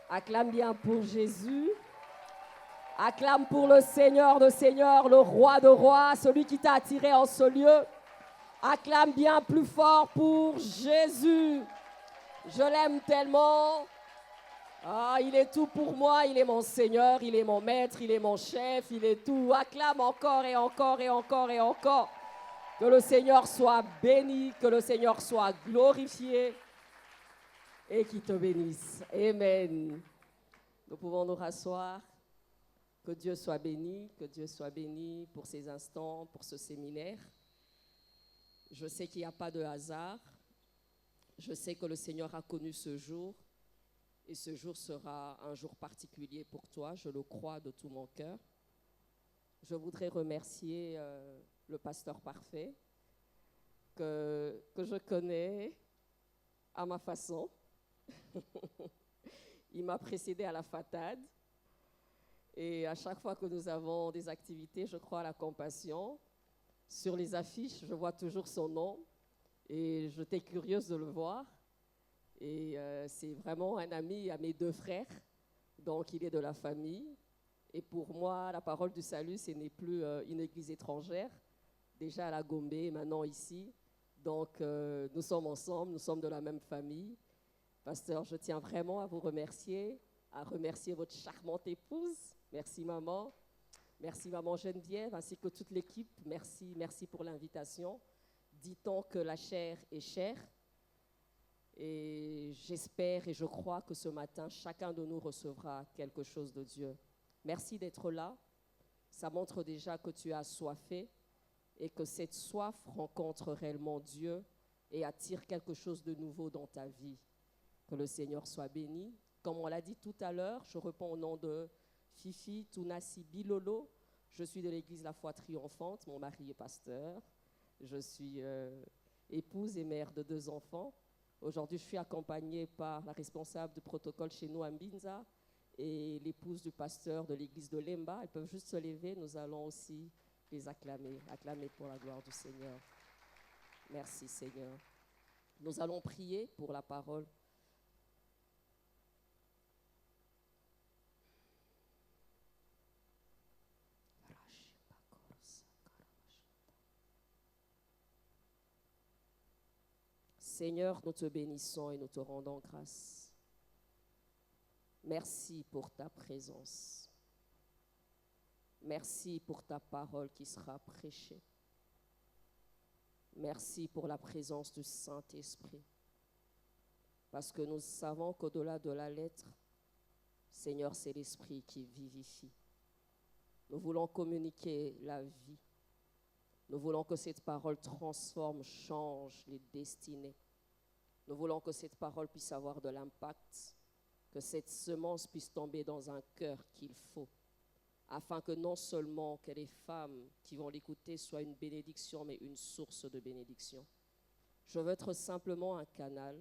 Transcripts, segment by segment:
Acclame bien pour Jésus. Acclame pour le Seigneur de Seigneurs, le Roi de Rois, celui qui t'a attiré en ce lieu. Acclame bien plus fort pour Jésus. Je l'aime tellement. Ah, il est tout pour moi. Il est mon Seigneur, il est mon maître, il est mon chef, il est tout. Acclame encore et encore et encore et encore. Que le Seigneur soit béni, que le Seigneur soit glorifié et qu'il te bénisse. Amen. Nous pouvons nous rasseoir. Que Dieu soit béni pour ces instants, pour ce séminaire. Je sais qu'il n'y a pas de hasard. Je sais que le Seigneur a connu ce jour. Et ce jour sera un jour particulier pour toi. Je le crois de tout mon cœur. Je voudrais remercier le pasteur parfait que je connais à ma façon. Il m'a précédé à la fatade. Et à chaque fois que nous avons des activités, je crois à la compassion. Sur les affiches, je vois toujours son nom et j'étais curieuse de le voir. Et c'est vraiment un ami à mes deux frères, donc il est de la famille. Et pour moi, la parole du salut, ce n'est plus une église étrangère, déjà à la Gombe, maintenant ici. Donc nous sommes ensemble, nous sommes de la même famille. Pasteur, je tiens vraiment à vous remercier, à remercier votre charmante épouse. Merci maman Geneviève, ainsi que toute l'équipe. Merci pour l'invitation. Dit-on que la chair est chère. Et j'espère et je crois que ce matin, chacun de nous recevra quelque chose de Dieu. Merci d'être là. Ça montre déjà que tu as soifé et que cette soif rencontre réellement Dieu et attire quelque chose de nouveau dans ta vie. Que le Seigneur soit béni. Comme on l'a dit tout à l'heure, je réponds au nom de Fifi Tounassi Bilolo. Je suis de l'église La Foi Triomphante. Mon mari est pasteur. Je suis épouse et mère de 2 enfants. Aujourd'hui, je suis accompagnée par la responsable du protocole chez nous à Mbinza et l'épouse du pasteur de l'église de Lemba. Elles peuvent juste se lever. Nous allons aussi les acclamer pour la gloire du Seigneur. Merci Seigneur. Nous allons prier pour la parole. Seigneur, nous te bénissons et nous te rendons grâce. Merci pour ta présence. Merci pour ta parole qui sera prêchée. Merci pour la présence du Saint-Esprit. Parce que nous savons qu'au-delà de la lettre, Seigneur, c'est l'Esprit qui vivifie. Nous voulons communiquer la vie. Nous voulons que cette parole transforme, change les destinées. Nous voulons que cette parole puisse avoir de l'impact, que cette semence puisse tomber dans un cœur qu'il faut, afin que non seulement que les femmes qui vont l'écouter soient une bénédiction, mais une source de bénédiction. Je veux être simplement un canal.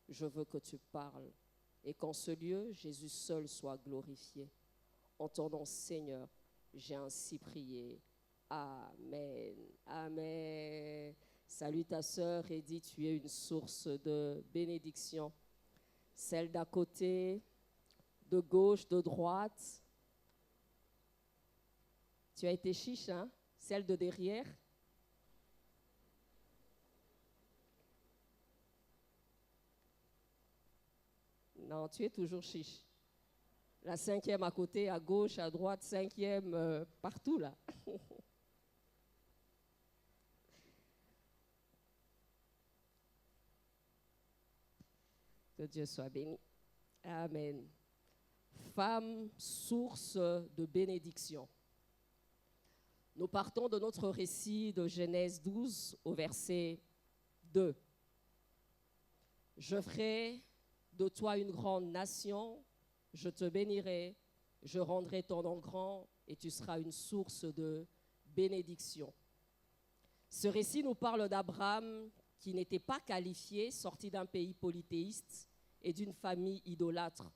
Je veux que tu parles et qu'en ce lieu, Jésus seul soit glorifié. En ton nom, Seigneur, j'ai ainsi prié. Amen. Amen. Salut ta sœur Edith, tu es une source de bénédiction. Celle d'à côté, de gauche, de droite. Tu as été chiche, hein? Celle de derrière. Non, tu es toujours chiche. La 5e à côté, à gauche, à droite, 5e, partout là. Que Dieu soit béni. Amen. Femme, source de bénédiction. Nous partons de notre récit de Genèse 12 au verset 2. Je ferai de toi une grande nation, je te bénirai, je rendrai ton nom grand et tu seras une source de bénédiction. Ce récit nous parle d'Abraham qui n'était pas qualifié, sorti d'un pays polythéiste et d'une famille idolâtre.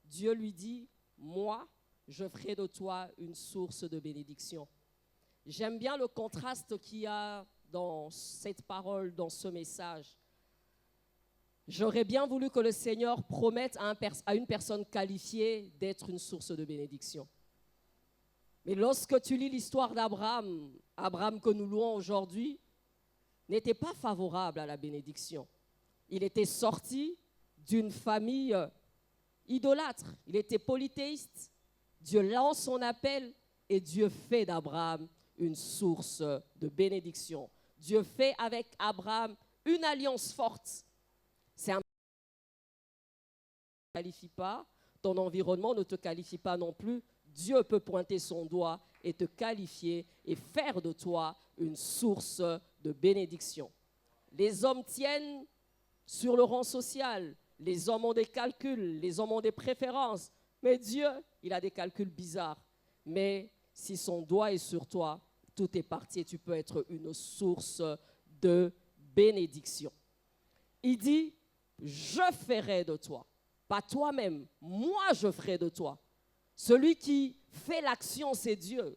Dieu lui dit, moi, je ferai de toi une source de bénédiction. J'aime bien le contraste qu'il y a dans cette parole, dans ce message. J'aurais bien voulu que le Seigneur promette à une personne qualifiée d'être une source de bénédiction. Mais lorsque tu lis l'histoire d'Abraham, Abraham que nous louons aujourd'hui, n'était pas favorable à la bénédiction. Il était sorti d'une famille idolâtre. Il était polythéiste. Dieu lance son appel et Dieu fait d'Abraham une source de bénédiction. Dieu fait avec Abraham une alliance forte. C'est un ne te qualifie pas, ton environnement ne te qualifie pas non plus. Dieu peut pointer son doigt et te qualifier et faire de toi une source de bénédiction. Les hommes tiennent sur le rang social. Les hommes ont des calculs, les hommes ont des préférences. Mais Dieu, il a des calculs bizarres. Mais si son doigt est sur toi, tout est parti et tu peux être une source de bénédiction. Il dit, je ferai de toi, pas toi-même, moi je ferai de toi. Celui qui fait l'action, c'est Dieu.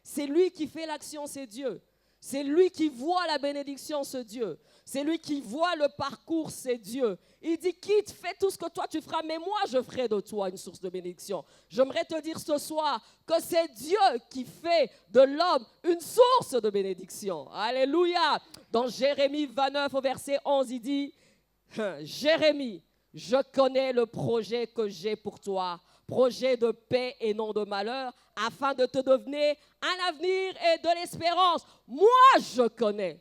C'est lui qui fait l'action, c'est Dieu. C'est lui qui voit la bénédiction, c'est Dieu. C'est lui qui voit le parcours, c'est Dieu. Il dit, quitte, fais tout ce que toi tu feras, mais moi je ferai de toi une source de bénédiction. J'aimerais te dire ce soir que c'est Dieu qui fait de l'homme une source de bénédiction. Alléluia. Dans Jérémie 29 au verset 11, il dit, Jérémie, je connais le projet que j'ai pour toi, projet de paix et non de malheur, afin de te donner un avenir et de l'espérance. Moi, je connais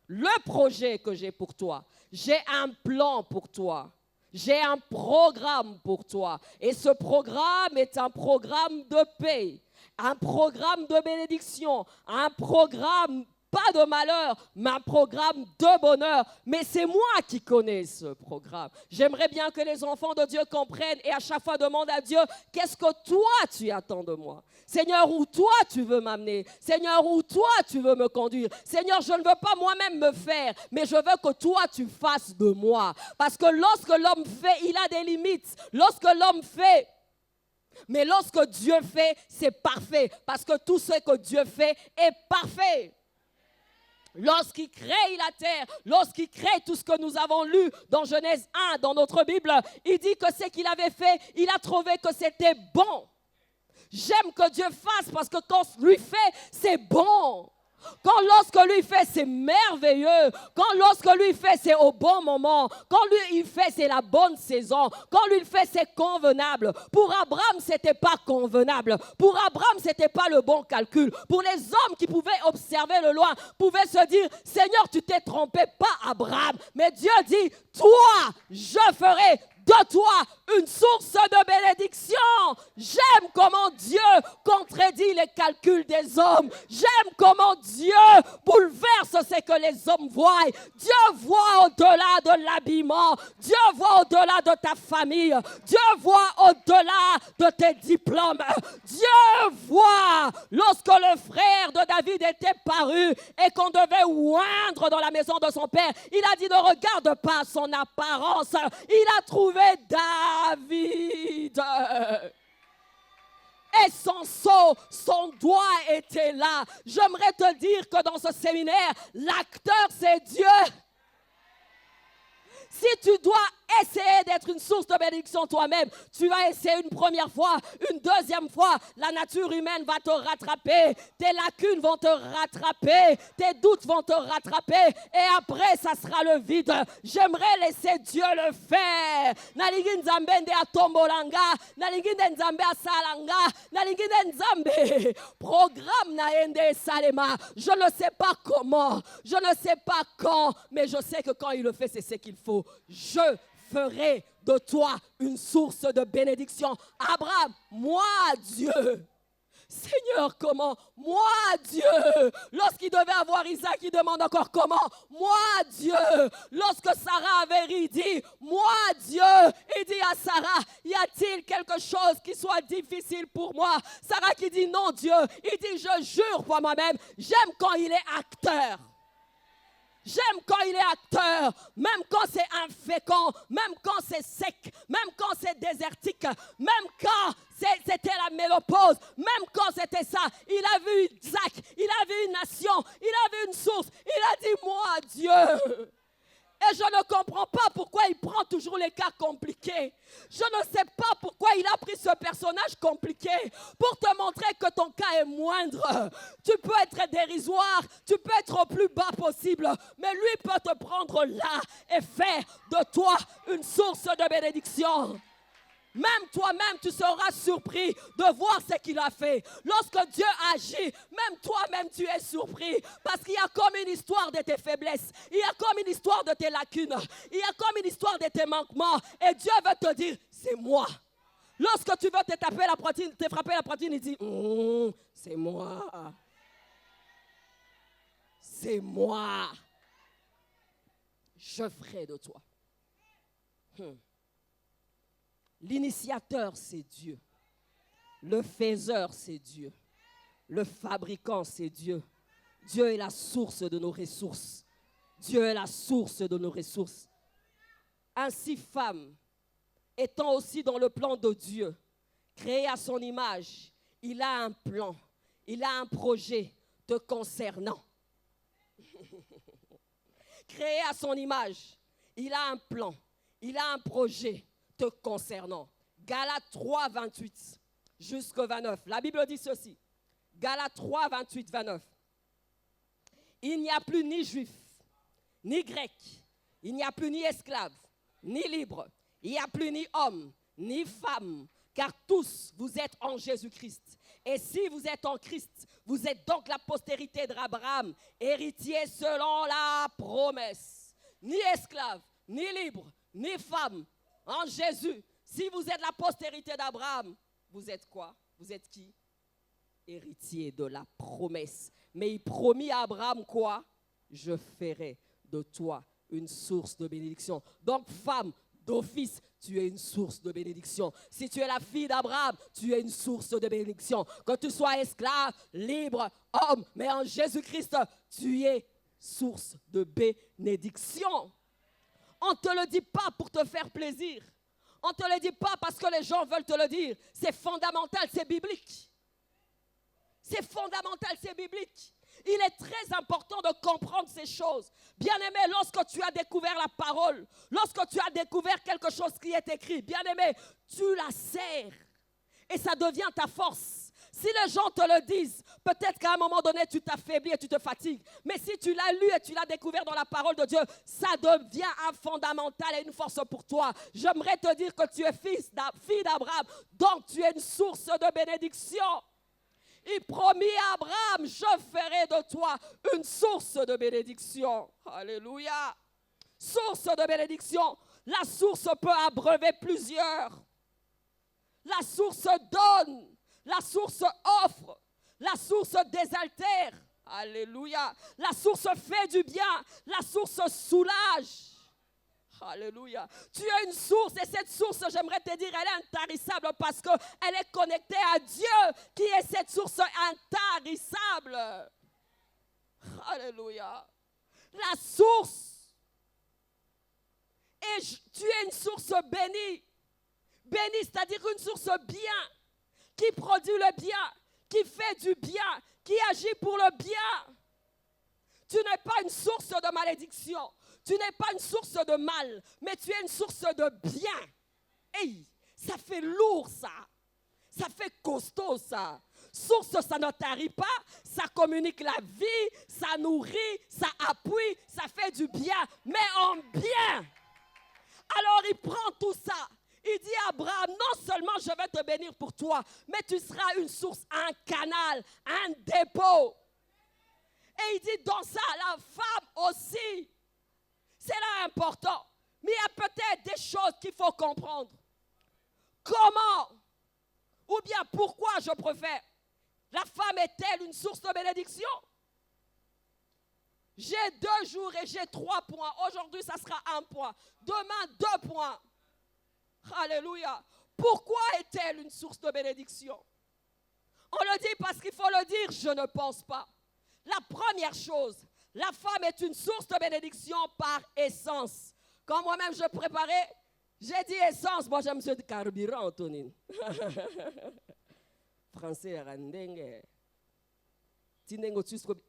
le projet que j'ai pour toi. J'ai un plan pour toi. J'ai un programme pour toi. Et ce programme est un programme de paix, un programme de bénédiction, un programme pas de malheur, mais un programme de bonheur. Mais c'est moi qui connais ce programme. J'aimerais bien que les enfants de Dieu comprennent et à chaque fois demandent à Dieu, qu'est-ce que toi tu attends de moi? Seigneur, où toi tu veux m'amener? Seigneur, où toi tu veux me conduire? Seigneur, je ne veux pas moi-même me faire, mais je veux que toi tu fasses de moi. Parce que lorsque l'homme fait, il a des limites. Lorsque l'homme fait, mais lorsque Dieu fait, c'est parfait. Parce que tout ce que Dieu fait est parfait. Lorsqu'il crée la terre, lorsqu'il crée tout ce que nous avons lu dans Genèse 1, dans notre Bible, il dit que ce qu'il avait fait, il a trouvé que c'était bon. J'aime que Dieu fasse parce que quand lui fait, c'est bon. Quand lorsque lui fait, c'est merveilleux. Quand lorsque lui fait, c'est au bon moment. Quand lui il fait, c'est la bonne saison. Quand lui il fait, c'est convenable. Pour Abraham, c'était pas convenable. Pour Abraham, c'était pas le bon calcul. Pour les hommes qui pouvaient observer le loin, pouvaient se dire, Seigneur, tu t'es trompé, pas Abraham. Mais Dieu dit, toi, je ferai de toi une source de bénédiction. J'aime comment Dieu contredit les calculs des hommes. J'aime comment Dieu bouleverse ce que les hommes voient. Dieu voit au-delà de l'habillement. Dieu voit au-delà de ta famille. Dieu voit au-delà de tes diplômes. Dieu voit lorsque le frère de David était paru et qu'on devait oindre dans la maison de son père. Il a dit, ne regarde pas son apparence. Il a trouvé David. Et son sceau, son doigt était là. J'aimerais te dire que dans ce séminaire, l'acteur c'est Dieu. Si tu dois essayer d'être une source de bénédiction toi-même, tu vas essayer une première fois, une deuxième fois, la nature humaine va te rattraper, tes lacunes vont te rattraper, tes doutes vont te rattraper et après ça sera le vide. J'aimerais laisser Dieu le faire. Nalingi nzambe nde atombolanga, nalingi nzambe asalanga, nalingi nzambe programme naende salema. Je ne sais pas comment, je ne sais pas quand, mais je sais que quand il le fait, c'est ce qu'il faut. Je ferai de toi une source de bénédiction. Abraham, moi Dieu. Seigneur, comment? Moi Dieu. Lorsqu'il devait avoir Isaac, il demande encore comment? Moi Dieu. Lorsque Sarah avait ri, il dit, moi Dieu. Il dit à Sarah, y a-t-il quelque chose qui soit difficile pour moi? Sarah qui dit non Dieu. Il dit, je jure pour moi-même, j'aime quand il est acteur. J'aime quand il est acteur, même quand c'est infécond, même quand c'est sec, même quand c'est désertique, même quand c'était la ménopause, même quand c'était ça. Il a vu Isaac, il a vu une nation, il a vu une source. Il a dit, moi Dieu, Et je ne comprends pas pourquoi il prend toujours les cas compliqués. Je ne sais pas pourquoi il a pris ce personnage compliqué pour te montrer que ton cas est moindre. Tu peux être dérisoire, tu peux être au plus bas possible, mais lui peut te prendre là et faire de toi une source de bénédiction. Même toi-même, tu seras surpris de voir ce qu'il a fait. Lorsque Dieu agit, même toi-même, tu es surpris. Parce qu'il y a comme une histoire de tes faiblesses. Il y a comme une histoire de tes lacunes. Il y a comme une histoire de tes manquements. Et Dieu veut te dire, c'est moi. Lorsque tu veux te frapper la poitrine, il dit, c'est moi. C'est moi. Je ferai de toi. L'initiateur, c'est Dieu. Le faiseur, c'est Dieu. Le fabricant, c'est Dieu. Dieu est la source de nos ressources. Dieu est la source de nos ressources. Ainsi, femme, étant aussi dans le plan de Dieu, créée à son image, il a un plan, il a un projet te concernant. Créée à son image, il a un plan, il a un projet te concernant. Galates 3, 28 jusqu'au 29. La Bible dit ceci. Galates 3, 28, 29. Il n'y a plus ni juif, ni grec. Il n'y a plus ni esclave, ni libre. Il n'y a plus ni homme, ni femme. Car tous, vous êtes en Jésus-Christ. Et si vous êtes en Christ, vous êtes donc la postérité d'Abraham, héritier selon la promesse. Ni esclave, ni libre, ni femme. En Jésus, si vous êtes la postérité d'Abraham, vous êtes quoi? Vous êtes qui? Héritier de la promesse. Mais il promit à Abraham quoi? Je ferai de toi une source de bénédiction. Donc femme, d'office, tu es une source de bénédiction. Si tu es la fille d'Abraham, tu es une source de bénédiction. Que tu sois esclave, libre, homme, mais en Jésus-Christ, tu es source de bénédiction. On ne te le dit pas pour te faire plaisir. On ne te le dit pas parce que les gens veulent te le dire. C'est fondamental, c'est biblique. C'est fondamental, c'est biblique. Il est très important de comprendre ces choses. Bien-aimé, lorsque tu as découvert la parole, lorsque tu as découvert quelque chose qui est écrit, bien-aimé, tu la sers et ça devient ta force. Si les gens te le disent, peut-être qu'à un moment donné, tu t'affaiblis et tu te fatigues. Mais si tu l'as lu et tu l'as découvert dans la parole de Dieu, ça devient un fondamental et une force pour toi. J'aimerais te dire que tu es fille d'Abraham, donc tu es une source de bénédiction. Il promit à Abraham, je ferai de toi une source de bénédiction. Alléluia. Source de bénédiction. La source peut abreuver plusieurs. La source donne. La source offre. La source désaltère. Alléluia. La source fait du bien. La source soulage. Alléluia. Tu as une source et cette source, j'aimerais te dire, elle est intarissable parce qu'elle est connectée à Dieu qui est cette source intarissable. Alléluia. La source. Et tu es une source bénie. Bénie, c'est-à-dire une source bien, qui produit le bien, qui fait du bien, qui agit pour le bien. Tu n'es pas une source de malédiction. Tu n'es pas une source de mal, mais tu es une source de bien. Hey, ça fait lourd ça. Ça fait costaud ça. Source, ça ne tarit pas, ça communique la vie, ça nourrit, ça appuie, ça fait du bien, mais en bien. Alors il prend tout ça. Il dit à Abraham, non seulement je vais te bénir pour toi, mais tu seras une source, un canal, un dépôt. Et il dit dans ça, la femme aussi. C'est là important. Mais il y a peut-être des choses qu'il faut comprendre. Comment ou bien pourquoi je préfère? La femme est-elle une source de bénédiction? J'ai 2 jours et j'ai 3 points. Aujourd'hui, ça sera 1 point. Demain, 2 points. Alléluia. Pourquoi est-elle une source de bénédiction? On le dit parce qu'il faut le dire, je ne pense pas. La première chose, la femme est une source de bénédiction par essence. Quand moi-même je préparais, j'ai dit essence, moi j'aime ce carburant, Antonine. Français, Randenge.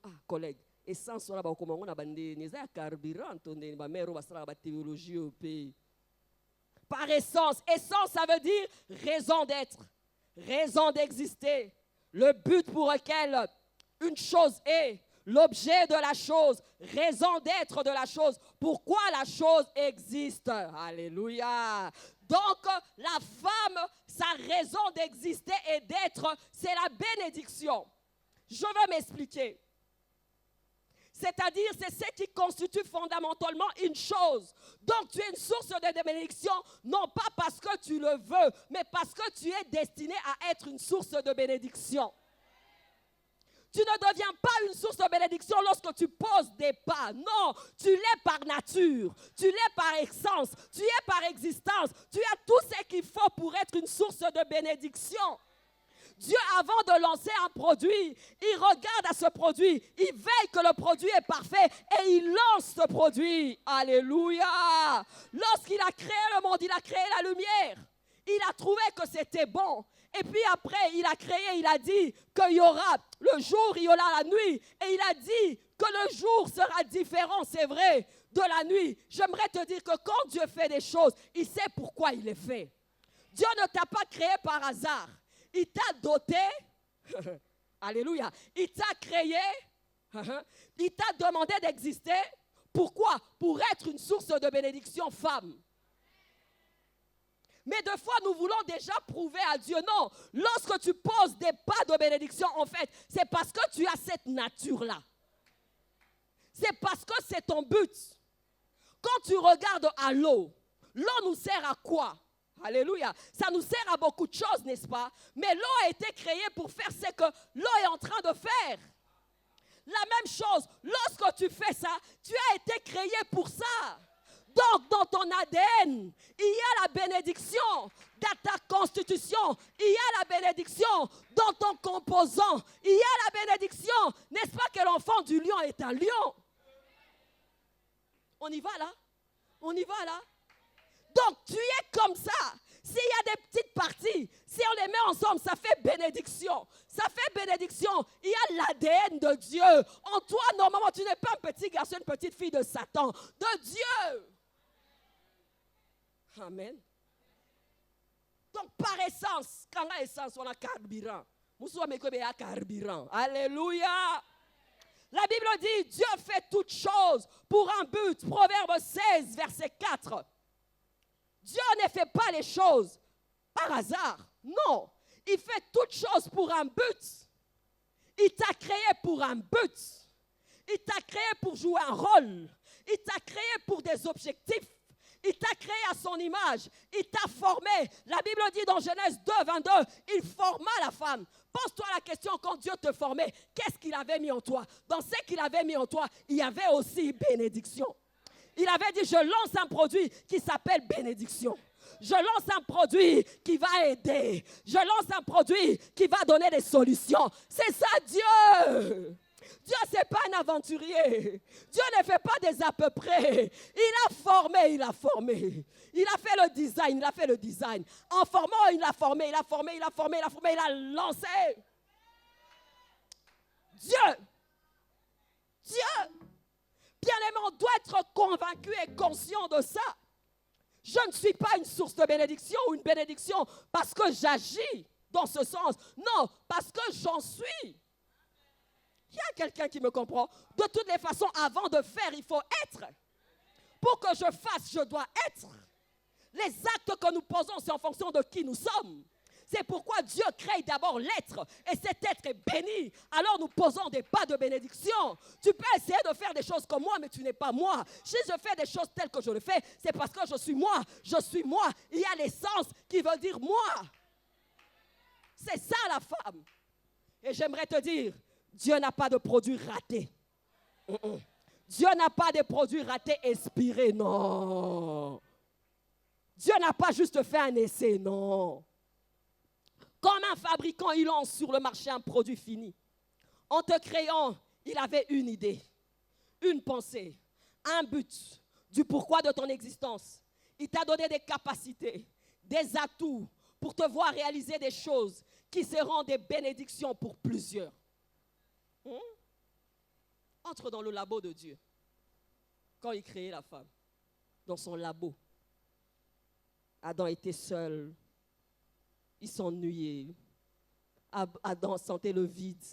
Ah, collègue, essence wana bakomango na bandeni eza ya carburant tondeni bamere basala ba théologie au pays. Par essence, essence ça veut dire raison d'être, raison d'exister, le but pour lequel une chose est, l'objet de la chose, raison d'être de la chose, pourquoi la chose existe. Alléluia. Donc, la femme, sa raison d'exister et d'être, c'est la bénédiction. Je veux m'expliquer. C'est-à-dire, c'est ce qui constitue fondamentalement une chose. Donc, tu es une source de bénédiction, non pas parce que tu le veux, mais parce que tu es destiné à être une source de bénédiction. Tu ne deviens pas une source de bénédiction lorsque tu poses des pas. Non, tu l'es par nature, tu l'es par essence, tu es par existence. Tu as tout ce qu'il faut pour être une source de bénédiction. Dieu, avant de lancer un produit, il regarde à ce produit, il veille que le produit est parfait et il lance ce produit. Alléluia! Lorsqu'il a créé le monde, il a créé la lumière. Il a trouvé que c'était bon. Et puis après, il a créé, il a dit qu'il y aura le jour, il y aura la nuit. Et il a dit que le jour sera différent, c'est vrai, de la nuit. J'aimerais te dire que quand Dieu fait des choses, il sait pourquoi il les fait. Dieu ne t'a pas créé par hasard. Il t'a doté, alléluia, il t'a créé, il t'a demandé d'exister. Pourquoi? Pour être une source de bénédiction, femme. Mais des fois, nous voulons déjà prouver à Dieu. Non, lorsque tu poses des pas de bénédiction, en fait, c'est parce que tu as cette nature-là. C'est parce que c'est ton but. Quand tu regardes à l'eau, l'eau nous sert à quoi? Alléluia. Ça nous sert à beaucoup de choses, n'est-ce pas? Mais l'eau a été créée pour faire ce que l'eau est en train de faire. La même chose, lorsque tu fais ça, tu as été créé pour ça. Donc, dans ton ADN, il y a la bénédiction. Dans ta constitution, il y a la bénédiction. Dans ton composant, il y a la bénédiction. N'est-ce pas que l'enfant du lion est un lion? On y va là? On y va là? Donc, tu es comme ça. S'il y a des petites parties, si on les met ensemble, ça fait bénédiction. Ça fait bénédiction. Il y a l'ADN de Dieu. En toi, normalement, tu n'es pas un petit garçon, une petite fille de Satan. De Dieu. Amen. Donc, par essence, quand on a essence, on a carburant. Carburant. Alléluia. La Bible dit, Dieu fait toutes choses pour un but. Proverbe 16, verset 4. Dieu ne fait pas les choses par hasard. Non, il fait toutes choses pour un but. Il t'a créé pour un but. Il t'a créé pour jouer un rôle. Il t'a créé pour des objectifs. Il t'a créé à son image. Il t'a formé. La Bible dit dans Genèse 2, 22, il forma la femme. Pose-toi la question, quand Dieu te formait, qu'est-ce qu'il avait mis en toi? Dans ce qu'il avait mis en toi, il y avait aussi bénédiction. Il avait dit, je lance un produit qui s'appelle bénédiction. Je lance un produit qui va aider. Je lance un produit qui va donner des solutions. C'est ça Dieu. Dieu, ce n'est pas un aventurier. Dieu ne fait pas des à peu près. Il a formé, il a formé. Il a fait le design, il a fait le design. En formant, il a formé, il a formé, il a formé, il a formé, il a lancé. Dieu. Bien-aimé, on doit être convaincu et conscient de ça. Je ne suis pas une source de bénédiction ou une bénédiction parce que j'agis dans ce sens. Non, parce que j'en suis. Il y a quelqu'un qui me comprend. De toutes les façons, avant de faire, il faut être. Pour que je fasse, je dois être. Les actes que nous posons, c'est en fonction de qui nous sommes. C'est pourquoi Dieu crée d'abord l'être. Et cet être est béni. Alors nous posons des pas de bénédiction. Tu peux essayer de faire des choses comme moi, mais tu n'es pas moi. Si je fais des choses telles que je le fais, c'est parce que je suis moi. Je suis moi. Il y a l'essence qui veut dire moi. C'est ça la femme. Et j'aimerais te dire, Dieu n'a pas de produit raté. Dieu n'a pas de produit raté expiré, non. Dieu n'a pas juste fait un essai, non. Comme un fabricant, il lance sur le marché un produit fini. En te créant, il avait une idée, une pensée, un but du pourquoi de ton existence. Il t'a donné des capacités, des atouts pour te voir réaliser des choses qui seront des bénédictions pour plusieurs. entre dans le labo de Dieu. Quand il créait la femme, dans son labo, Adam était seul. Il s'ennuyait. Adam sentait le vide.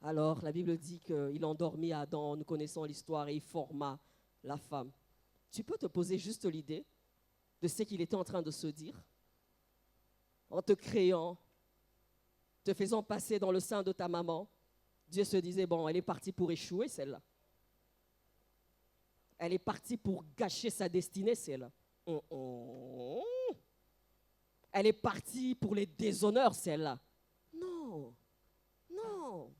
Alors, la Bible dit qu'il endormit Adam, nous connaissons l'histoire, et il forma la femme. Tu peux te poser juste l'idée de ce qu'il était en train de se dire en te créant, te faisant passer dans le sein de ta maman. Dieu se disait, bon, elle est partie pour échouer, celle-là. Elle est partie pour gâcher sa destinée, celle-là. Elle est partie pour les déshonneurs, celle-là. Non, non.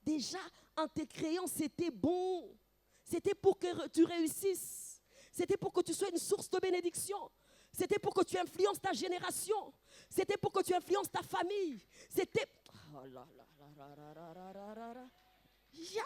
Déjà, en te créant, c'était bon. C'était pour que tu réussisses. C'était pour que tu sois une source de bénédiction. C'était pour que tu influences ta génération. C'était pour que tu influences ta famille. C'était... Oh là là là là là là là là là. Yeah.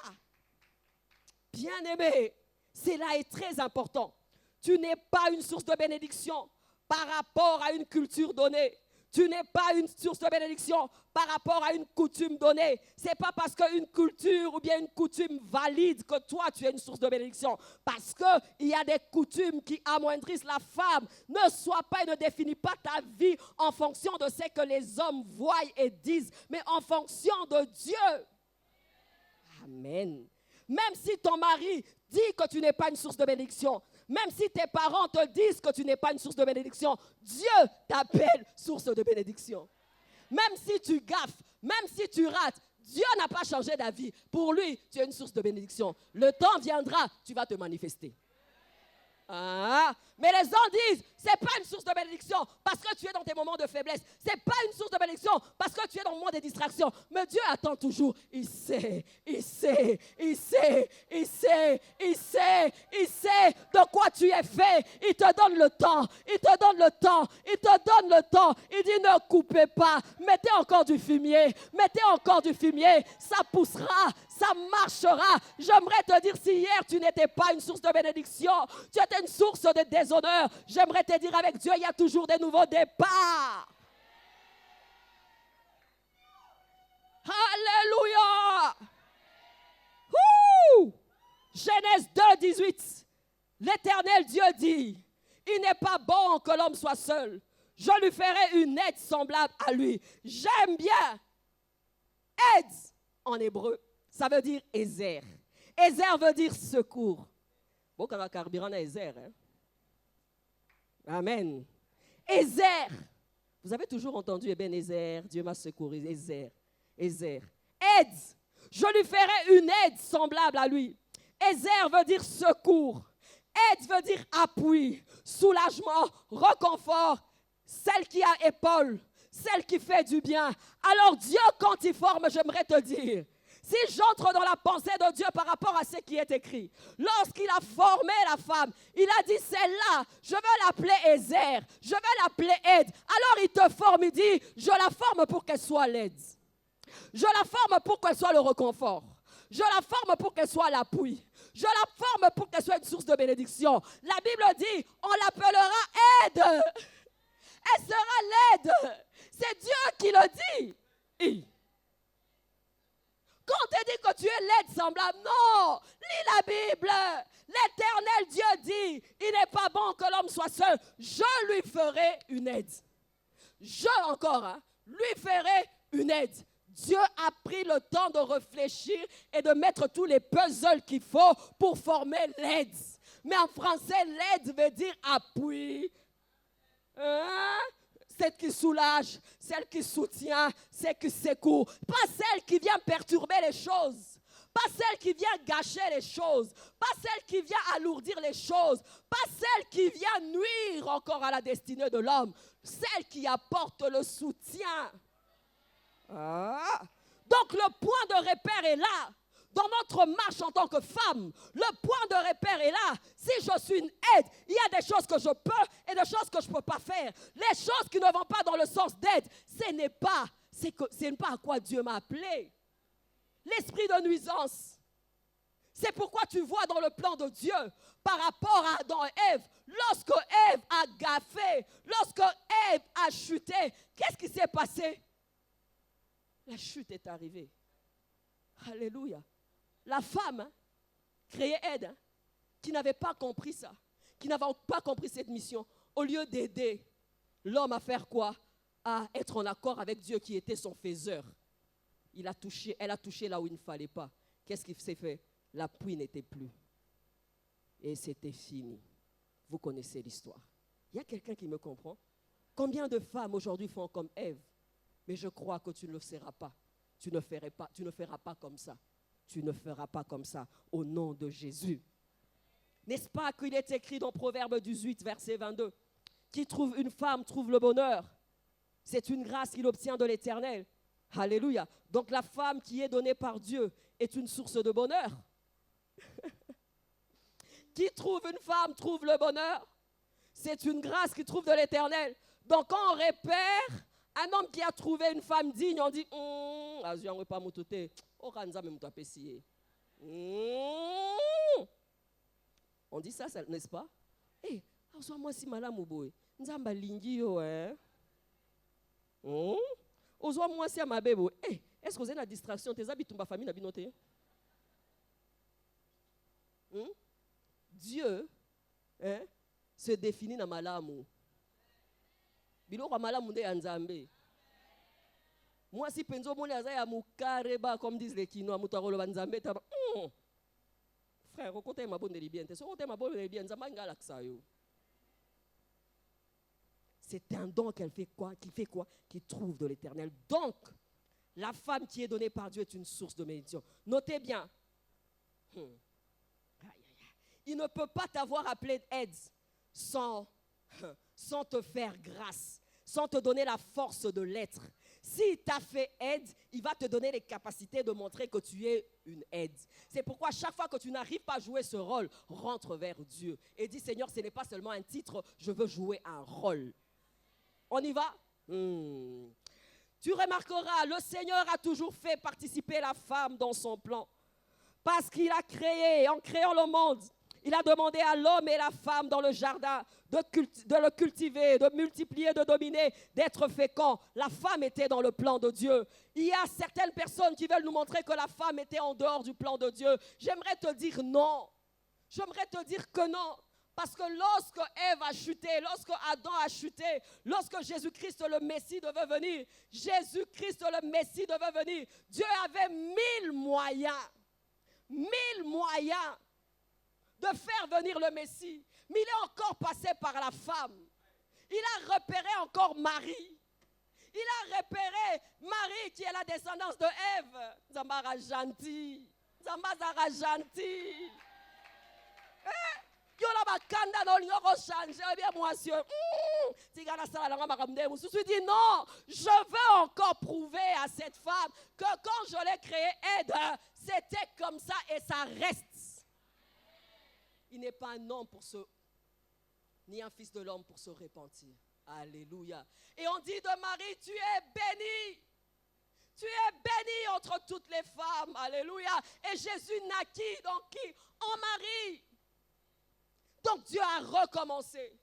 Bien-aimé, cela est très important. Tu n'es pas une source de bénédiction par rapport à une culture donnée. Tu n'es pas une source de bénédiction par rapport à une coutume donnée. Ce n'est pas parce qu'une culture ou bien une coutume valide que toi, tu es une source de bénédiction. Parce qu'il y a des coutumes qui amoindrissent la femme. Ne sois pas et ne définis pas ta vie en fonction de ce que les hommes voient et disent, mais en fonction de Dieu. Amen. Même si ton mari dit que tu n'es pas une source de bénédiction, même si tes parents te disent que tu n'es pas une source de bénédiction, Dieu t'appelle source de bénédiction. Même si tu gaffes, même si tu rates, Dieu n'a pas changé d'avis. Pour lui, tu es une source de bénédiction. Le temps viendra, tu vas te manifester. Ah, mais les gens disent, c'est pas une source de bénédiction parce que tu es dans tes moments de faiblesse. C'est pas une source de bénédiction parce que tu es dans le moment des distractions. Mais Dieu attend toujours. Il sait de quoi tu es fait. Il te donne le temps. Il te donne le temps. Il dit, ne coupez pas. Mettez encore du fumier. Ça poussera. Ça marchera. J'aimerais te dire, si hier tu n'étais pas une source de bénédiction, tu étais une source de déshonneur, j'aimerais te dire, avec Dieu, il y a toujours des nouveaux départs. Alléluia. Genèse 2, 18. L'Éternel Dieu dit, il n'est pas bon que l'homme soit seul. Je lui ferai une aide semblable à lui. J'aime bien. Aide en hébreu. Ça veut dire Ezer. Ezer veut dire secours. Bon, quand on a carburant, on a Ezer. Hein? Amen. Ezer. Vous avez toujours entendu Ebenezer, Dieu m'a secouru. Ezer. Aide. Je lui ferai une aide semblable à lui. Ezer veut dire secours. Aide veut dire appui, soulagement, réconfort. Celle qui a épaule, celle qui fait du bien. Alors Dieu, quand il forme, j'aimerais te dire, si j'entre dans la pensée de Dieu par rapport à ce qui est écrit, lorsqu'il a formé la femme, il a dit, celle-là, je veux l'appeler Ezer, je veux l'appeler aide. Alors il te forme, il dit, je la forme pour qu'elle soit l'aide. Je la forme pour qu'elle soit le réconfort. Je la forme pour qu'elle soit l'appui. Je la forme pour qu'elle soit une source de bénédiction. La Bible dit, on l'appellera aide. Elle sera l'aide. C'est Dieu qui le dit. Quand on te dit que tu es l'aide semblable, non, lis la Bible. L'Éternel Dieu dit, il n'est pas bon que l'homme soit seul. Je lui ferai une aide. Lui ferai une aide. Dieu a pris le temps de réfléchir et de mettre tous les puzzles qu'il faut pour former l'aide. Mais en français, l'aide veut dire appui. Celle qui soulage, celle qui soutient, celle qui secoue. Pas celle qui vient perturber les choses. Pas celle qui vient gâcher les choses. Pas celle qui vient alourdir les choses. Pas celle qui vient nuire encore à la destinée de l'homme. Celle qui apporte le soutien. Donc le point de repère est là. Dans notre marche en tant que femme, le point de repère est là. Si je suis une aide, il y a des choses que je peux et des choses que je ne peux pas faire. Les choses qui ne vont pas dans le sens d'aide, ce n'est pas à quoi Dieu m'a appelé. L'esprit de nuisance. C'est pourquoi tu vois dans le plan de Dieu, par rapport à Adam et Ève, lorsque Ève a gaffé, lorsque Ève a chuté, qu'est-ce qui s'est passé? La chute est arrivée. Alléluia. la femme créée aide, qui n'avait pas compris ça, qui n'avait pas compris cette mission, au lieu d'aider l'homme à faire quoi? À être en accord avec Dieu qui était son faiseur. Elle a touché là où il ne fallait pas. Qu'est-ce qui s'est fait? La pluie n'était plus. Et c'était fini. Vous connaissez l'histoire. Il y a quelqu'un qui me comprend? Combien de femmes aujourd'hui font comme Ève? Mais je crois que tu ne le seras pas. Tu ne feras pas comme ça. Tu ne feras pas comme ça au nom de Jésus. N'est-ce pas qu'il est écrit dans Proverbe 18, verset 22, qui trouve une femme trouve le bonheur. C'est une grâce qu'il obtient de l'Éternel. Alléluia. Donc la femme qui est donnée par Dieu est une source de bonheur. Qui trouve une femme trouve le bonheur. C'est une grâce qu'il trouve de l'Éternel. Donc quand on repère un homme qui a trouvé une femme digne, on dit on dit ça, n'est-ce pas? Moi si madame ou nzamba lingi yo moi si ma bébé. Est-ce que vous avez la distraction? Tes habits ma famille n'a binoté. Dieu se définit dans malamu. Biloko malamu nde anzambe. Moi si penzo moni aza ya mukareba comme disent les Kinois mutarolo banzambe ta. Frère, okote ma bonne bien. Te so okote ma bonne bien nzamba ngala ksayo. C'est un don qu'elle fait quoi? Qui fait quoi? Qui trouve de l'Éternel. Donc, la femme qui est donnée par Dieu est une source de bénédiction. Notez bien. Il ne peut pas t'avoir appelé aide sans te faire grâce, sans te donner la force de l'être. S'il t'a fait aide, il va te donner les capacités de montrer que tu es une aide. C'est pourquoi chaque fois que tu n'arrives pas à jouer ce rôle, rentre vers Dieu et dis Seigneur, ce n'est pas seulement un titre, je veux jouer un rôle. On y va? Tu remarqueras, le Seigneur a toujours fait participer la femme dans son plan. Parce qu'il a créé, en créant le monde, il a demandé à l'homme et la femme dans le jardin de le cultiver, de multiplier, de dominer, d'être fécond. La femme était dans le plan de Dieu. Il y a certaines personnes qui veulent nous montrer que la femme était en dehors du plan de Dieu. J'aimerais te dire non. J'aimerais te dire que non. Parce que lorsque Ève a chuté, lorsque Adam a chuté, lorsque Jésus-Christ le Messie devait venir, Jésus-Christ le Messie devait venir, Dieu avait 1000 moyens de faire venir le Messie. Mais il est encore passé par la femme. Il a repéré encore Marie. Il a repéré Marie qui est la descendance de Ève. Zambara gentil. Zambara gentil. Je dis non, je veux encore prouver à cette femme que quand je l'ai créée, c'était comme ça et ça reste. Il n'est pas un homme ni un fils de l'homme pour se repentir. Alléluia. Et on dit de Marie, tu es bénie. Tu es bénie entre toutes les femmes. Alléluia. Et Jésus naquit donc qui? En Marie. Donc Dieu a recommencé.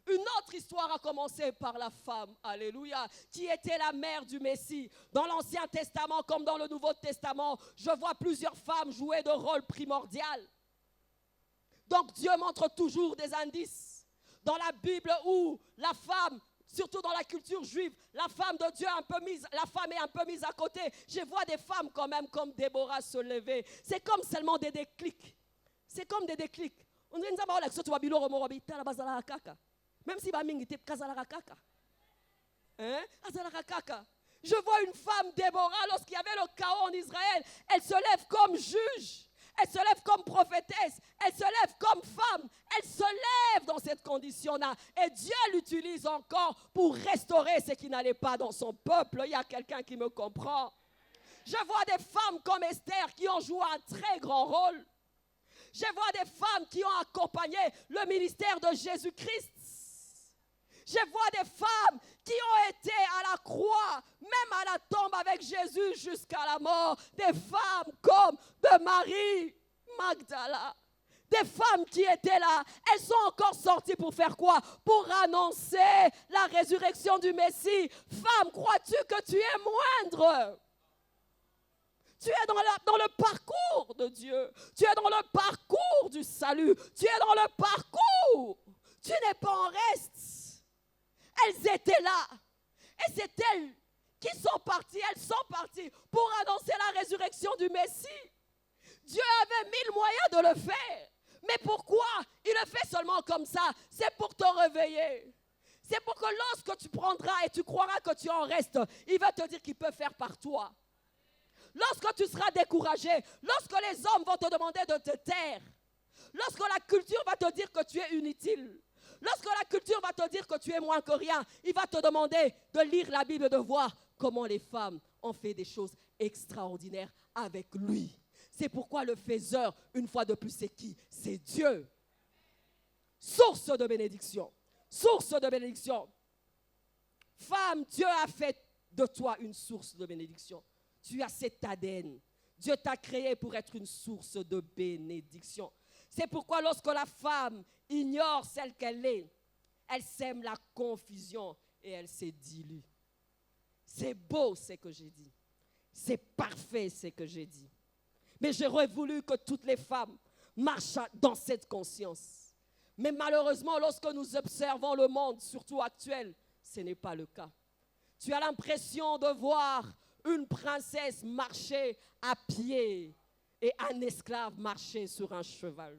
Une autre histoire a commencé par la femme, alléluia, qui était la mère du Messie. Dans l'Ancien Testament comme dans le Nouveau Testament, je vois plusieurs femmes jouer de rôle primordial. Donc Dieu montre toujours des indices. Dans la Bible où la femme, surtout dans la culture juive, la femme de Dieu la femme est un peu mise à côté. Je vois des femmes quand même comme Déborah se lever. C'est comme seulement des déclics. C'est comme des déclics. Même si je vois une femme Déborah lorsqu'il y avait le chaos en Israël, elle se lève comme juge, elle se lève comme prophétesse, elle se lève comme femme, elle se lève dans cette condition-là et Dieu l'utilise encore pour restaurer ce qui n'allait pas dans son peuple. Il y a quelqu'un qui me comprend. Je vois des femmes comme Esther qui ont joué un très grand rôle. Je vois des femmes qui ont accompagné le ministère de Jésus-Christ. Je vois des femmes qui ont été à la croix, même à la tombe avec Jésus jusqu'à la mort. Des femmes comme de Marie Magdala. Des femmes qui étaient là, elles sont encore sorties pour faire quoi? Pour annoncer la résurrection du Messie. Femme, crois-tu que tu es moindre? Tu es dans le parcours de Dieu. Tu es dans le parcours du salut. Tu es dans le parcours. Tu n'es pas en reste. Elles étaient là. Et c'est elles qui sont parties. Elles sont parties pour annoncer la résurrection du Messie. Dieu avait 1000 moyens de le faire. Mais pourquoi il le fait seulement comme ça? C'est pour te réveiller. C'est pour que lorsque tu prendras et tu croiras que tu en restes, il va te dire qu'il peut faire par toi. Lorsque tu seras découragé, lorsque les hommes vont te demander de te taire, lorsque la culture va te dire que tu es inutile, lorsque la culture va te dire que tu es moins que rien, il va te demander de lire la Bible et de voir comment les femmes ont fait des choses extraordinaires avec lui. C'est pourquoi le faiseur, une fois de plus, c'est qui? C'est Dieu. Source de bénédiction. Source de bénédiction. Femme, Dieu a fait de toi une source de bénédiction. Tu as cet ADN. Dieu t'a créé pour être une source de bénédiction. C'est pourquoi lorsque la femme ignore celle qu'elle est, elle sème la confusion et elle se dilue. C'est beau ce que j'ai dit. C'est parfait ce que j'ai dit. Mais j'aurais voulu que toutes les femmes marchent dans cette conscience. Mais malheureusement, lorsque nous observons le monde, surtout actuel, ce n'est pas le cas. Tu as l'impression de voir une princesse marcher à pied et un esclave marcher sur un cheval.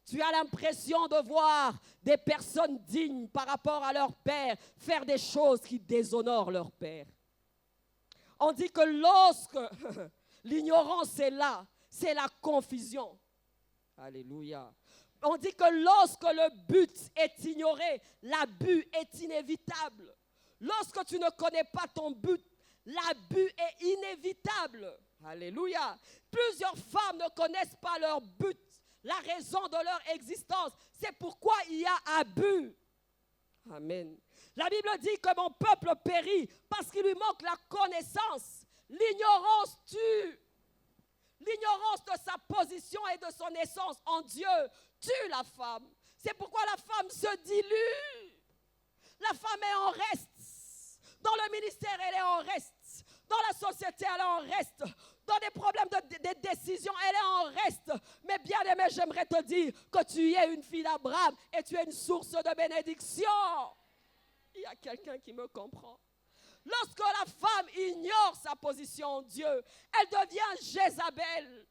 Tu as l'impression de voir des personnes dignes par rapport à leur père faire des choses qui déshonorent leur père. On dit que lorsque l'ignorance est là, c'est la confusion. Alléluia. On dit que lorsque le but est ignoré, l'abus est inévitable. Lorsque tu ne connais pas ton but, l'abus est inévitable. Alléluia. Plusieurs femmes ne connaissent pas leur but, la raison de leur existence. C'est pourquoi il y a abus. Amen. La Bible dit que mon peuple périt parce qu'il lui manque la connaissance. L'ignorance tue. L'ignorance de sa position et de son essence en Dieu tue la femme. C'est pourquoi la femme se dilue. La femme est en reste. Dans le ministère, elle est en reste. Dans la société, elle est en reste. Dans des problèmes de décision, elle est en reste. Mais bien aimé, j'aimerais te dire que tu es une fille d'Abraham et tu es une source de bénédiction. Il y a quelqu'un qui me comprend. Lorsque la femme ignore sa position en Dieu, elle devient Jézabel.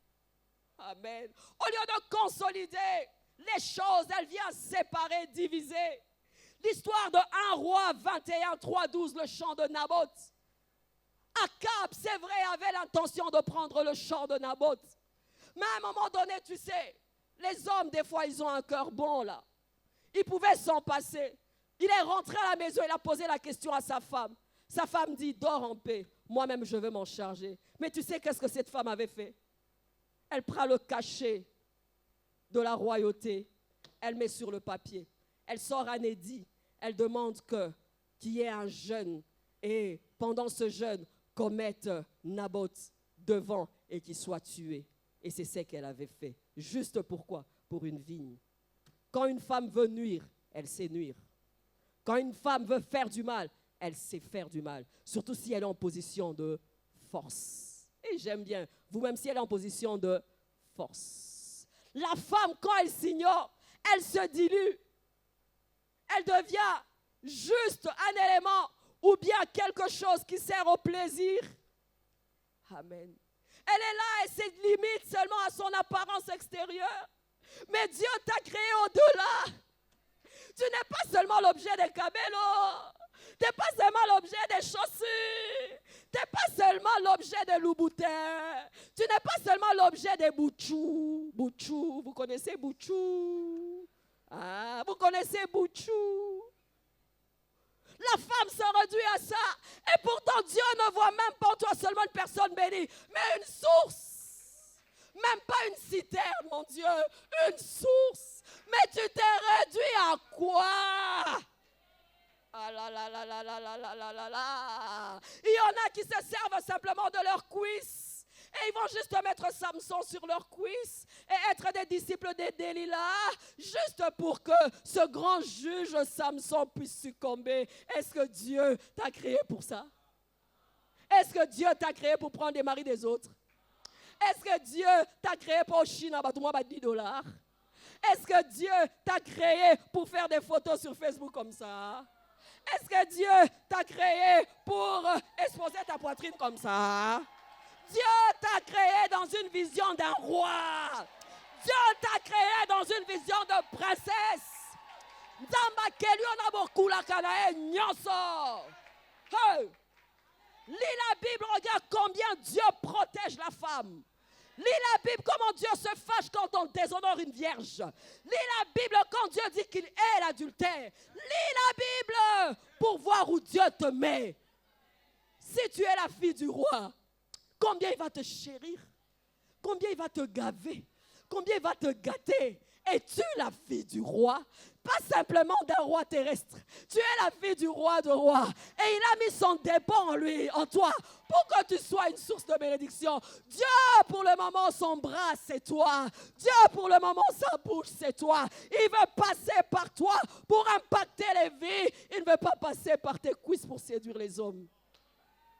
Amen. Au lieu de consolider les choses, elle vient séparer, diviser. L'histoire de 1 Roi 21, 3, 12, le champ de Naboth. Akab, c'est vrai, avait l'intention de prendre le champ de Naboth. Mais à un moment donné, tu sais, les hommes, des fois, ils ont un cœur bon, là. Ils pouvaient s'en passer. Il est rentré à la maison, il a posé la question à sa femme. Sa femme dit, dors en paix. Moi-même, je vais m'en charger. Mais tu sais qu'est-ce que cette femme avait fait? Elle prend le cachet de la royauté. Elle met sur le papier. Elle sort un édit. Elle demande qu'il y ait un jeûne. Et pendant ce jeûne, qu'on mette Naboth devant et qu'il soit tué. Et c'est ce qu'elle avait fait. Juste pourquoi? Pour une vigne. Quand une femme veut nuire, elle sait nuire. Quand une femme veut faire du mal, elle sait faire du mal. Surtout si elle est en position de force. Et j'aime bien, vous-même si elle est en position de force. La femme, quand elle s'ignore, elle se dilue. Elle devient juste un élément ou bien quelque chose qui sert au plaisir. Amen. Elle est là et se limite seulement à son apparence extérieure. Mais Dieu t'a créé au-delà. Tu n'es pas seulement l'objet des camélos. Tu n'es pas seulement l'objet des chaussures. Tu n'es pas seulement l'objet des loups-boutins. Tu n'es pas seulement l'objet des boutchous. Boutchous, vous connaissez boutchou? Ah, vous connaissez boutchou? La femme se réduit à ça. Et pourtant, Dieu ne voit même pas en toi seulement une personne bénie, mais une source. Même pas une citerne, mon Dieu. Une source. Mais tu t'es réduit à quoi? Ah là là là là là là là là là là. Il y en a qui se servent simplement de leurs cuisses. Et ils vont juste mettre Samson sur leurs cuisses et être des disciples de Delilah, juste pour que ce grand juge Samson puisse succomber. Est-ce que Dieu t'a créé pour ça? Est-ce que Dieu t'a créé pour prendre les maris des autres? Est-ce que Dieu t'a créé pour Chine, tout le monde 10 $? Est-ce que Dieu t'a créé pour faire des photos sur Facebook comme ça? Est-ce que Dieu t'a créé pour exposer ta poitrine comme ça? Dieu t'a créé dans une vision d'un roi. Dieu t'a créé dans une vision de princesse. Hey! Lis la Bible, regarde combien Dieu protège la femme. Lis la Bible, comment Dieu se fâche quand on déshonore une vierge. Lis la Bible quand Dieu dit qu'il est l'adultère. Lis la Bible pour voir où Dieu te met. Si tu es la fille du roi, combien il va te chérir, combien il va te gaver, combien il va te gâter. Es-tu la fille du roi? Pas simplement d'un roi terrestre. Tu es la fille du roi de rois. Et il a mis son dépôt en lui, en toi, pour que tu sois une source de bénédiction. Dieu, pour le moment, son bras, c'est toi. Dieu, pour le moment, sa bouche, c'est toi. Il veut passer par toi pour impacter les vies. Il ne veut pas passer par tes cuisses pour séduire les hommes.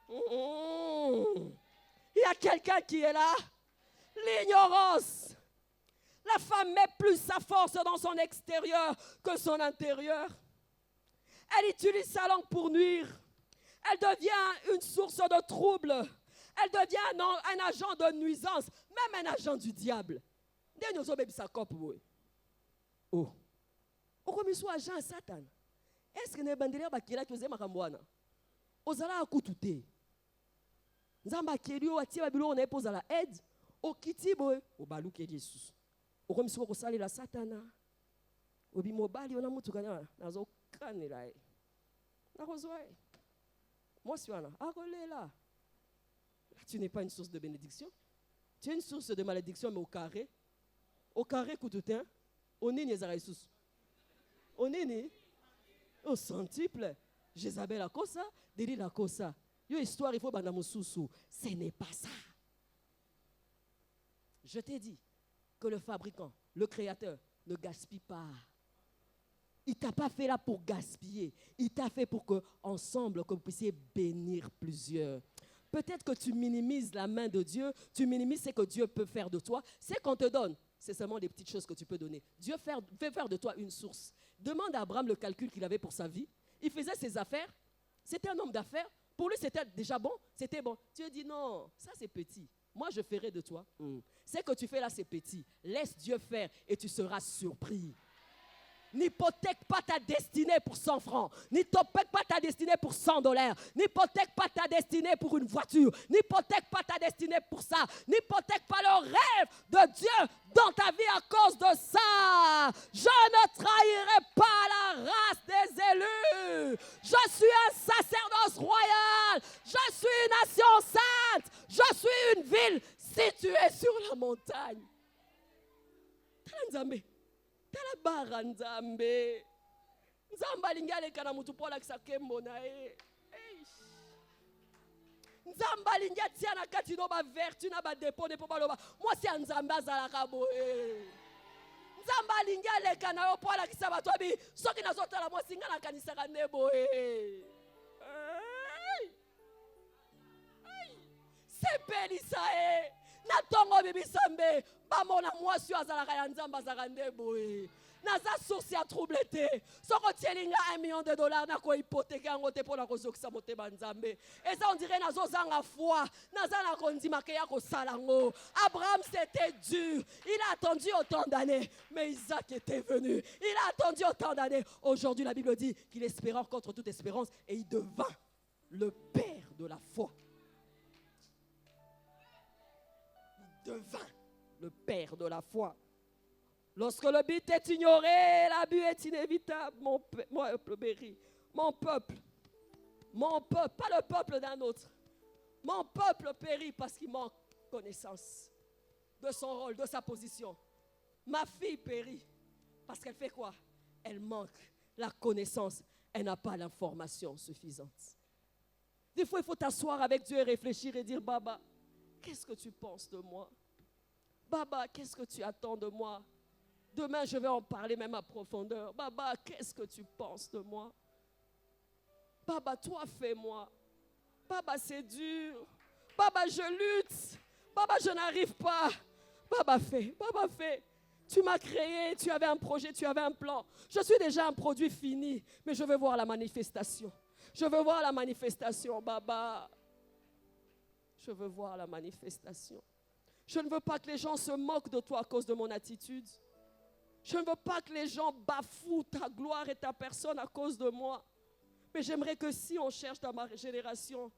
Il y a quelqu'un qui est là. L'ignorance. La femme met plus sa force dans son extérieur que son intérieur. Elle utilise sa langue pour nuire. Elle devient une source de trouble. Elle devient un agent de nuisance, même un agent du diable. Oh. Pourquoi nous agent Satan? Est-ce que nous avons bakela chose makambwana? Ozala akutute. Nzamba kelio atie babilo na epoza la aide. Okitibo obaluke Jesus. Okomisiwa kosalela Satana. Obi mobali ona mutu kana nazo kanela. Nakozwa. Moi si wana akolela. Tu n'es pas une source de bénédiction. Tu es une source de malédiction mais au carré. Au carré kututin. Onini ezara Jesus. Onini au centuple. Jézabel a kosa, Deli a kosa. Yo histoire il faut banda mususu. Ce n'est pas ça. Je t'ai dit que le fabricant, le créateur, ne gaspille pas. Il ne t'a pas fait là pour gaspiller. Il t'a fait pour que, ensemble, que vous puissiez bénir plusieurs. Peut-être que tu minimises la main de Dieu, tu minimises ce que Dieu peut faire de toi. C'est qu'on te donne, c'est seulement des petites choses que tu peux donner. Dieu fait faire de toi une source. Demande à Abraham le calcul qu'il avait pour sa vie. Il faisait ses affaires. C'était un homme d'affaires. Pour lui, c'était déjà bon. C'était bon. Dieu dit non, ça c'est petit. Moi, je ferai de toi. Ce que tu fais là, c'est petit. Laisse Dieu faire et tu seras surpris. N'hypothèque pas ta destinée pour 100 francs. N'hypothèque pas ta destinée pour 100 $. N'hypothèque pas ta destinée pour une voiture. N'hypothèque pas ta destinée pour ça. N'hypothèque pas le rêve de Dieu dans ta vie à cause de ça. Je ne trahirai pas la race des élus. Je suis un sacerdoce royal. Je suis une nation sainte. Je suis une ville située sur la montagne. Tanzambe. Tala bara Nzambe. Nzamba lingale kana mutu pola kisakembo na e. Nzamba lingia tiana kati no ba vertu na ba dépôt de pobaloba. Moi c'est Nzamba zalaka boye. Nzamba lingale kana yo pola kisaba to bi soki nazotala moi singa na kanisa kane boye. C'est pelisa e. Na tongo bibi sambe ba mona mwasi azalaka ya Nzamba zakande boye naza source ya trouble te soko tielinga $1 million na ko hypothèque yango te pona ko zokisa motema Nzambe eza on dirait nazo zanga foi naza na kondima ke ya ko salango. Abraham c'était dur, il a attendu autant d'années mais Isaac était venu, il a attendu autant d'années. Aujourd'hui la Bible dit qu'il espéra contre toute espérance et il devint le père de la foi. Devint le père de la foi. Lorsque le but est ignoré, l'abus est inévitable. Mon peuple, pas le peuple d'un autre. Mon peuple périt parce qu'il manque connaissance de son rôle, de sa position. Ma fille périt parce qu'elle fait quoi? Elle manque la connaissance. Elle n'a pas l'information suffisante. Des fois, il faut t'asseoir avec Dieu et réfléchir et dire, Baba, qu'est-ce que tu penses de moi? Baba, qu'est-ce que tu attends de moi? Demain, je vais en parler même à profondeur. Baba, qu'est-ce que tu penses de moi? Baba, toi, fais-moi. Baba, c'est dur. Baba, je lutte. Baba, je n'arrive pas. Baba, fais. Baba, fais. Tu m'as créé, tu avais un projet, tu avais un plan. Je suis déjà un produit fini, mais je veux voir la manifestation. Je veux voir la manifestation, Baba. Je veux voir la manifestation. Je ne veux pas que les gens se moquent de toi à cause de mon attitude. Je ne veux pas que les gens bafouent ta gloire et ta personne à cause de moi. Mais j'aimerais que si on cherche dans ma génération,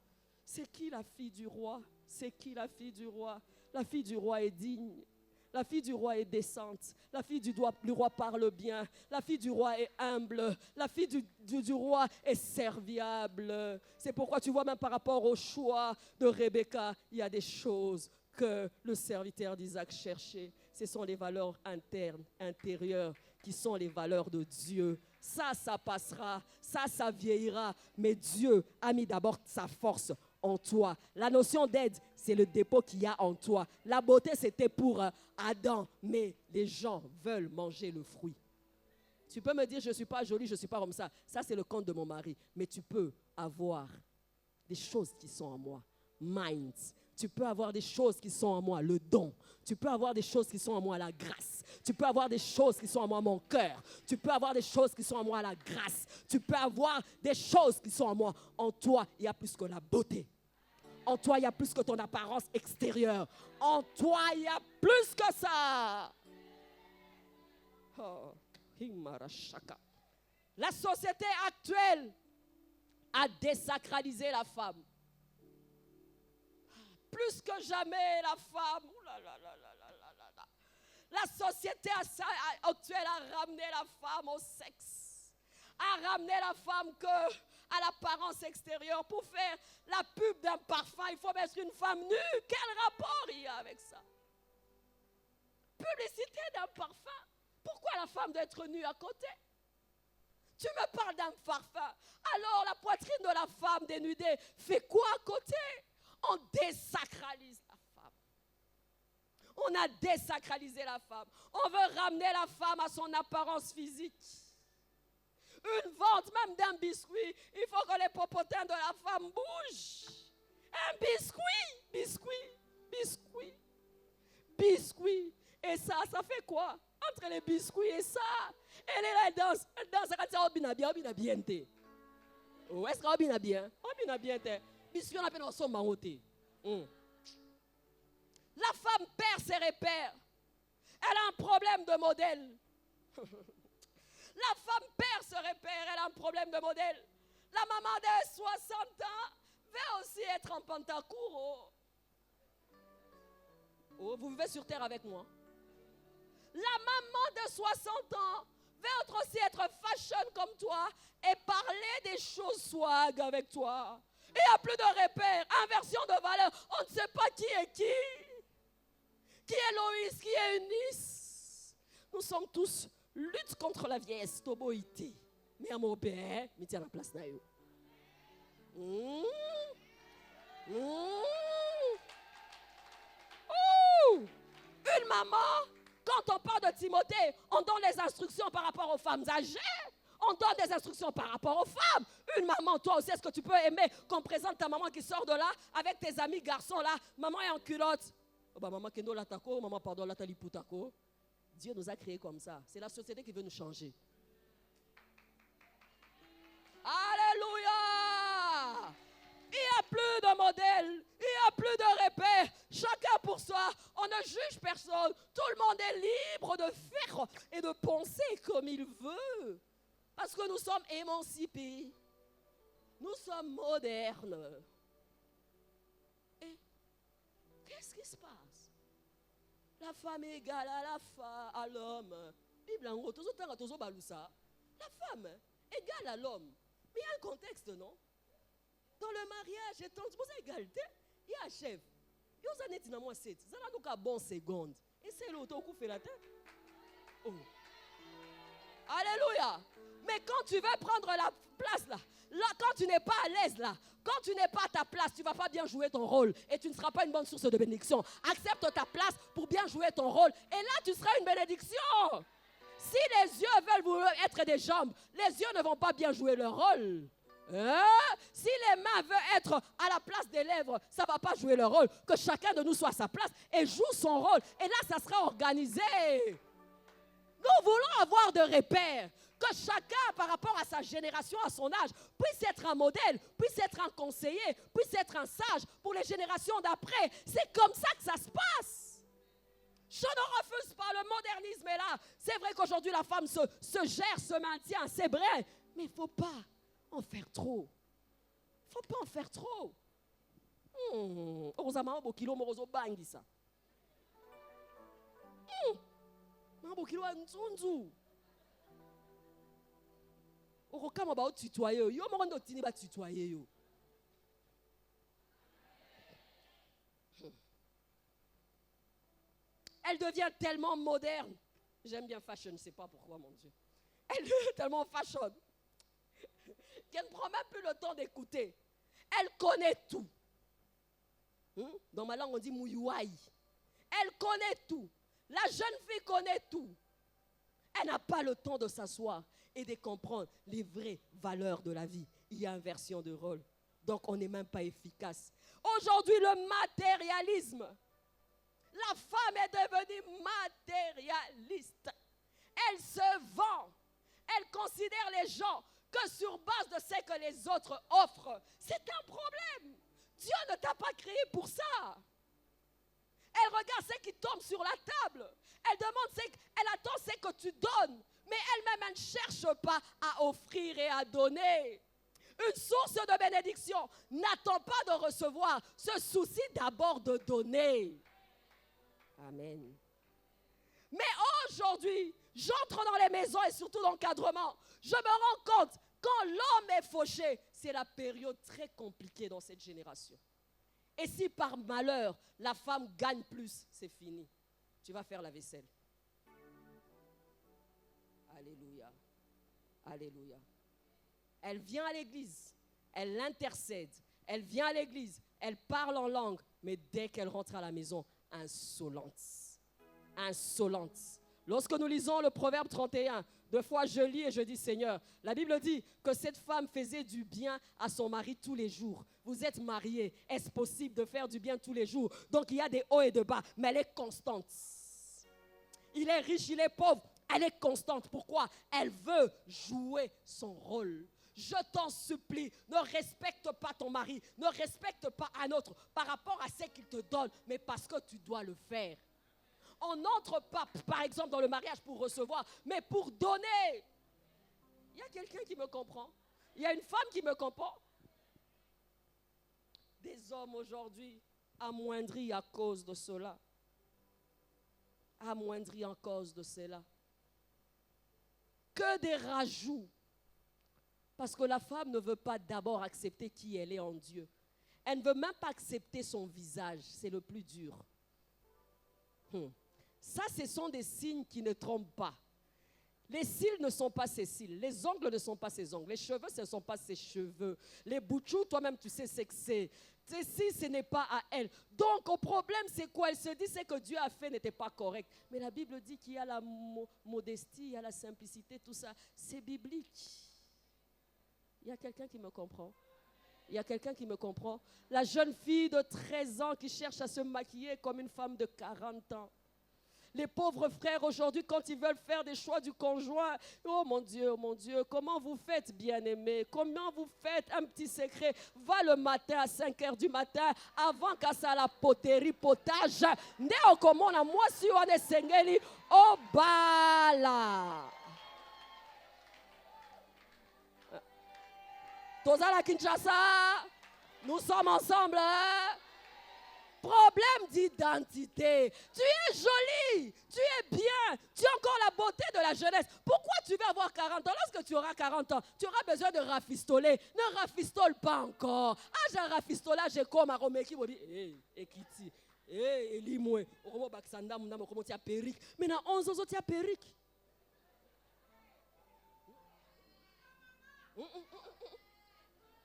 c'est qui la fille du roi? C'est qui la fille du roi? La fille du roi est digne. La fille du roi est décente. La fille du roi parle bien. La fille du roi est humble. La fille du roi est serviable. C'est pourquoi tu vois même par rapport au choix de Rebecca, il y a des choses que le serviteur d'Isaac cherchait. Ce sont les valeurs internes, intérieures, qui sont les valeurs de Dieu. Ça passera. Ça vieillira. Mais Dieu a mis d'abord sa force en toi. La notion d'aide, c'est le dépôt qu'il y a en toi. La beauté, c'était pour Adam, mais les gens veulent manger le fruit. Tu peux me dire, je ne suis pas jolie, je ne suis pas comme ça. Ça, c'est le compte de mon mari. Mais tu peux avoir des choses qui sont en moi. Mind. Tu peux avoir des choses qui sont en moi, le don. Tu peux avoir des choses qui sont en moi, la grâce. Tu peux avoir des choses qui sont en moi, mon cœur. Tu peux avoir des choses qui sont en moi, la grâce. Tu peux avoir des choses qui sont en moi. En toi, il y a plus que la beauté. En toi, il y a plus que ton apparence extérieure. En toi, il y a plus que ça. Oh, la société actuelle a désacralisé la femme. Plus que jamais, la femme. La société actuelle a ramené la femme au sexe. A ramené la femme à l'apparence extérieure. Pour faire la pub d'un parfum, il faut mettre une femme nue. Quel rapport il y a avec ça? Publicité d'un parfum. Pourquoi la femme doit être nue à côté? Tu me parles d'un parfum. Alors la poitrine de la femme dénudée fait quoi à côté? On désacralise la femme. On a désacralisé la femme. On veut ramener la femme à son apparence physique. Une vente même d'un biscuit, il faut que les popotins de la femme bougent. Un biscuit. Et ça fait quoi? Entre les biscuits et ça, elle est là, elle danse, elle dit, oh, bien, où est-ce qu'on a bien? Biscuit, on appelle en son maroté. La femme perd ses repères. Elle a un problème de modèle. La femme perd ses repères, elle a un problème de modèle. La maman de 60 ans veut aussi être en pantacourt. Oh, vous vivez sur terre avec moi. La maman de 60 ans veut aussi être fashion comme toi et parler des choses swag avec toi. Il n'y a plus de repères, inversion de valeur. On ne sait pas qui est qui. Qui est Loïs, qui est Eunice. Nous sommes tous lutte contre la vieillesse, toboïté. Mais à mon père, mais tiens la place là. Une maman, quand on parle de Timothée, on donne les instructions par rapport aux femmes âgées. On donne des instructions par rapport aux femmes. Une maman, toi aussi, est-ce que tu peux aimer qu'on présente ta maman qui sort de là avec tes amis garçons là? Maman est en culotte. Oh bah, maman kendo latako, maman pardon lataliputako. Dieu nous a créés comme ça. C'est la société qui veut nous changer. Alléluia! Il n'y a plus de modèle, il n'y a plus de repères. Chacun pour soi, on ne juge personne. Tout le monde est libre de faire et de penser comme il veut. Parce que nous sommes émancipés. Nous sommes modernes. Et qu'est-ce qui se passe? La femme est égale à l'homme. La femme égale à l'homme. Mais il y a un contexte, non? Dans le mariage, c'est égalité. Il y a un chef. Il y a un sept. Ça n'a pas bon seconde. Et c'est l'auto qui fait la tête. Oh. Alléluia. Mais quand tu veux prendre la place là, quand tu n'es pas à l'aise là, quand tu n'es pas à ta place, tu ne vas pas bien jouer ton rôle et tu ne seras pas une bonne source de bénédiction. Accepte ta place pour bien jouer ton rôle et là tu seras une bénédiction. Si les yeux veulent être des jambes, les yeux ne vont pas bien jouer leur rôle. si les mains veulent être à la place des lèvres, ça ne va pas jouer le rôle. Que chacun de nous soit à sa place et joue son rôle. Et là, ça sera organisé. Nous voulons avoir de repères. Que chacun, par rapport à sa génération, à son âge, puisse être un modèle, puisse être un conseiller, puisse être un sage pour les générations d'après. C'est comme ça que ça se passe. Je ne refuse pas, le modernisme est là. C'est vrai qu'aujourd'hui, la femme se gère, se maintient, c'est vrai. Mais il ne faut pas en faire trop. Il ne faut pas en faire trop. Heureusement, un kilo morozo bangi ça. Un kilo nzunzu. Okokama ba tutoyer yo mo ndo tini ba tutoyer yo. Elle devient tellement moderne. J'aime bien fashion, je ne sais pas pourquoi, mon Dieu. Elle devient tellement fashion qu'elle ne prend même plus le temps d'écouter. Elle connaît tout. Dans ma langue, on dit mouyouaï. Elle connaît tout. La jeune fille connaît tout. Elle n'a pas le temps de s'asseoir et de comprendre les vraies valeurs de la vie. Il y a inversion de rôle. Donc, on n'est même pas efficace. Aujourd'hui, le matérialisme. La femme est devenue matérialiste. Elle se vend. Elle considère les gens que sur base de ce que les autres offrent. C'est un problème. Dieu ne t'a pas créé pour ça. Elle regarde ce qui tombe sur la table. Elle attend ce que tu donnes. Mais elle-même, elle ne cherche pas à offrir et à donner. Une source de bénédiction n'attend pas de recevoir. Se soucie d'abord de donner. Amen. Mais aujourd'hui, j'entre dans les maisons et surtout dans l'encadrement. Je me rends compte, quand l'homme est fauché, c'est la période très compliquée dans cette génération. Et si par malheur, la femme gagne plus, c'est fini. Tu vas faire la vaisselle. Alléluia. Alléluia. Elle vient à l'église, elle intercède, elle vient à l'église, elle parle en langue, mais dès qu'elle rentre à la maison, insolente. Insolente. Lorsque nous lisons le Proverbe 31, deux fois je lis et je dis Seigneur, la Bible dit que cette femme faisait du bien à son mari tous les jours. Vous êtes mariés, est-ce possible de faire du bien tous les jours? Donc il y a des hauts et des bas, mais elle est constante. Il est riche, il est pauvre, elle est constante. Pourquoi? Elle veut jouer son rôle. Je t'en supplie, ne respecte pas ton mari, ne respecte pas un autre par rapport à ce qu'il te donne, mais parce que tu dois le faire. On n'entre pas, par exemple, dans le mariage pour recevoir, mais pour donner. Il y a quelqu'un qui me comprend? Il y a une femme qui me comprend? Des hommes aujourd'hui amoindris à cause de cela. Amoindris à cause de cela. Que des rajouts. Parce que la femme ne veut pas d'abord accepter qui elle est en Dieu. Elle ne veut même pas accepter son visage. C'est le plus dur. Ça, ce sont des signes qui ne trompent pas. Les cils ne sont pas ses cils. Les ongles ne sont pas ses ongles. Les cheveux, ce ne sont pas ses cheveux. Les boutchous, toi-même, tu sais ce que c'est. Si ce n'est pas à elle. Donc, au problème, c'est quoi? Elle se dit ce que Dieu a fait n'était pas correct. Mais la Bible dit qu'il y a la modestie, il y a la simplicité, tout ça. C'est biblique. Il y a quelqu'un qui me comprend? Il y a quelqu'un qui me comprend? La jeune fille de 13 ans qui cherche à se maquiller comme une femme de 40 ans. Les pauvres frères aujourd'hui, quand ils veulent faire des choix du conjoint, oh mon Dieu, comment vous faites, bien-aimés? Comment vous faites? Un petit secret. Va le matin à 5 h du matin, avant qu'à ça la poterie, potage. Néo comme on a moi si on est sengeli, oh bala. Tozala Kinshasa, nous sommes ensemble. Hein? Problème d'identité. Tu es jolie, tu es bien, tu as encore la beauté de la jeunesse. Pourquoi tu veux avoir 40 ans? Lorsque tu auras 40 ans, tu auras besoin de rafistoler. Ne rafistole pas encore. Ah, j'ai un rafistolage, j'ai comme un romeki. Ekiti. Elimwe. Oromo Baksanda, Mounamo, comment tu as perruque. Maintenant, 11 ans, tu as perruque.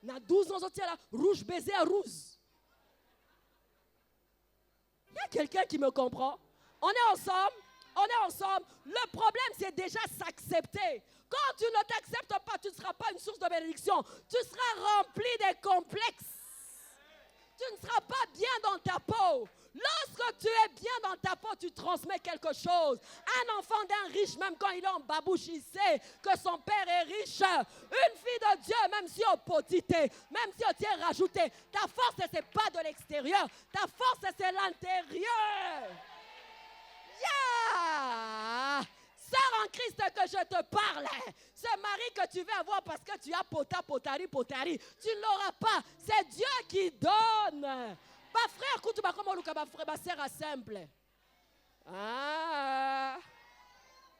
Na 12 ans, tu as la rouge baiser à rouge. Il y a quelqu'un qui me comprend. On est ensemble. On est ensemble. Le problème, c'est déjà s'accepter. Quand tu ne t'acceptes pas, tu ne seras pas une source de bénédiction. Tu seras rempli des complexes. Tu ne seras pas bien dans ta peau. Lorsque tu es bien dans ta peau, tu transmets quelque chose. Un enfant d'un riche, même quand il est en babouche, il sait que son père est riche. Une fille de Dieu, même si on potité, même si on tient rajouté, ta force, ce n'est pas de l'extérieur. Ta force, c'est l'intérieur. Yeah! Sœur en Christ que je te parle, ce mari que tu veux avoir parce que tu as potari, tu ne l'auras pas. C'est Dieu qui donne. Ma frère, écoute-moi comment ma frère, ma sœur simple. Ah,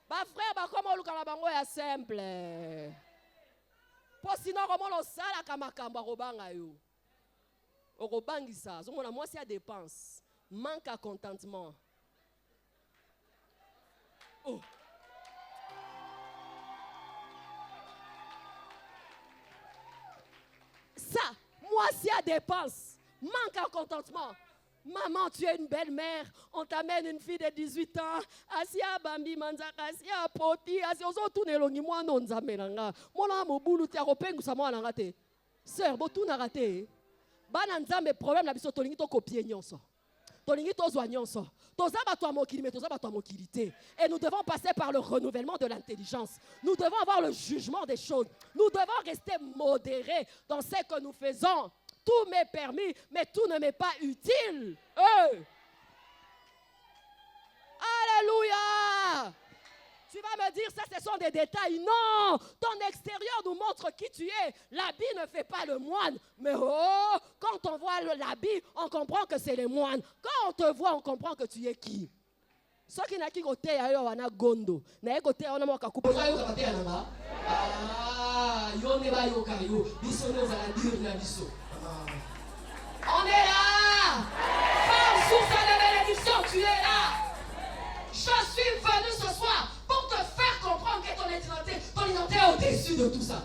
ma frère, comment ma bango est simple. Pour sinon, comment on sala kamakamba robanga yo. Orobangisa, moi c'est à dépense, manque à contentement. Oh. Ça, moi, si à dépense, manque à contentement. Maman, tu es une belle-mère. On t'amène une fille de 18 ans. Asia Bambi Manzaka, Asia Poti, Asia Ozo Nelongi, moi non Zamelanga. Moi, mon boulot, tu as repéré que ça m'a raté. Sœur, tout n'a raté. Bananza, mes problèmes, la biso, tolingi to copier nyonso. Tolingi to zwa nyonso. Tozaba to amokili, mais tozaba to amokilité. Et nous devons passer par le renouvellement de l'intelligence. Nous devons avoir le jugement des choses. Nous devons rester modérés dans ce que nous faisons. Tout m'est permis, mais tout ne m'est pas utile. Alléluia! Tu vas me dire, ça, ce sont des détails. Non! Ton extérieur nous montre qui tu es. L'habit ne fait pas le moine. Mais oh, quand on voit l'habit, on comprend que c'est les moines. Quand on te voit, on comprend que tu es qui. Ce qui n'a qu'à côté, il y a gondo. N'a côté, on a mon kakupo. Ah, yo ne va yo kayo. Biso ne va la dire na biso. On est là! Femme, source de bénédiction, tu es là! Je suis venu ce soir pour te faire comprendre que ton identité est au-dessus de tout ça.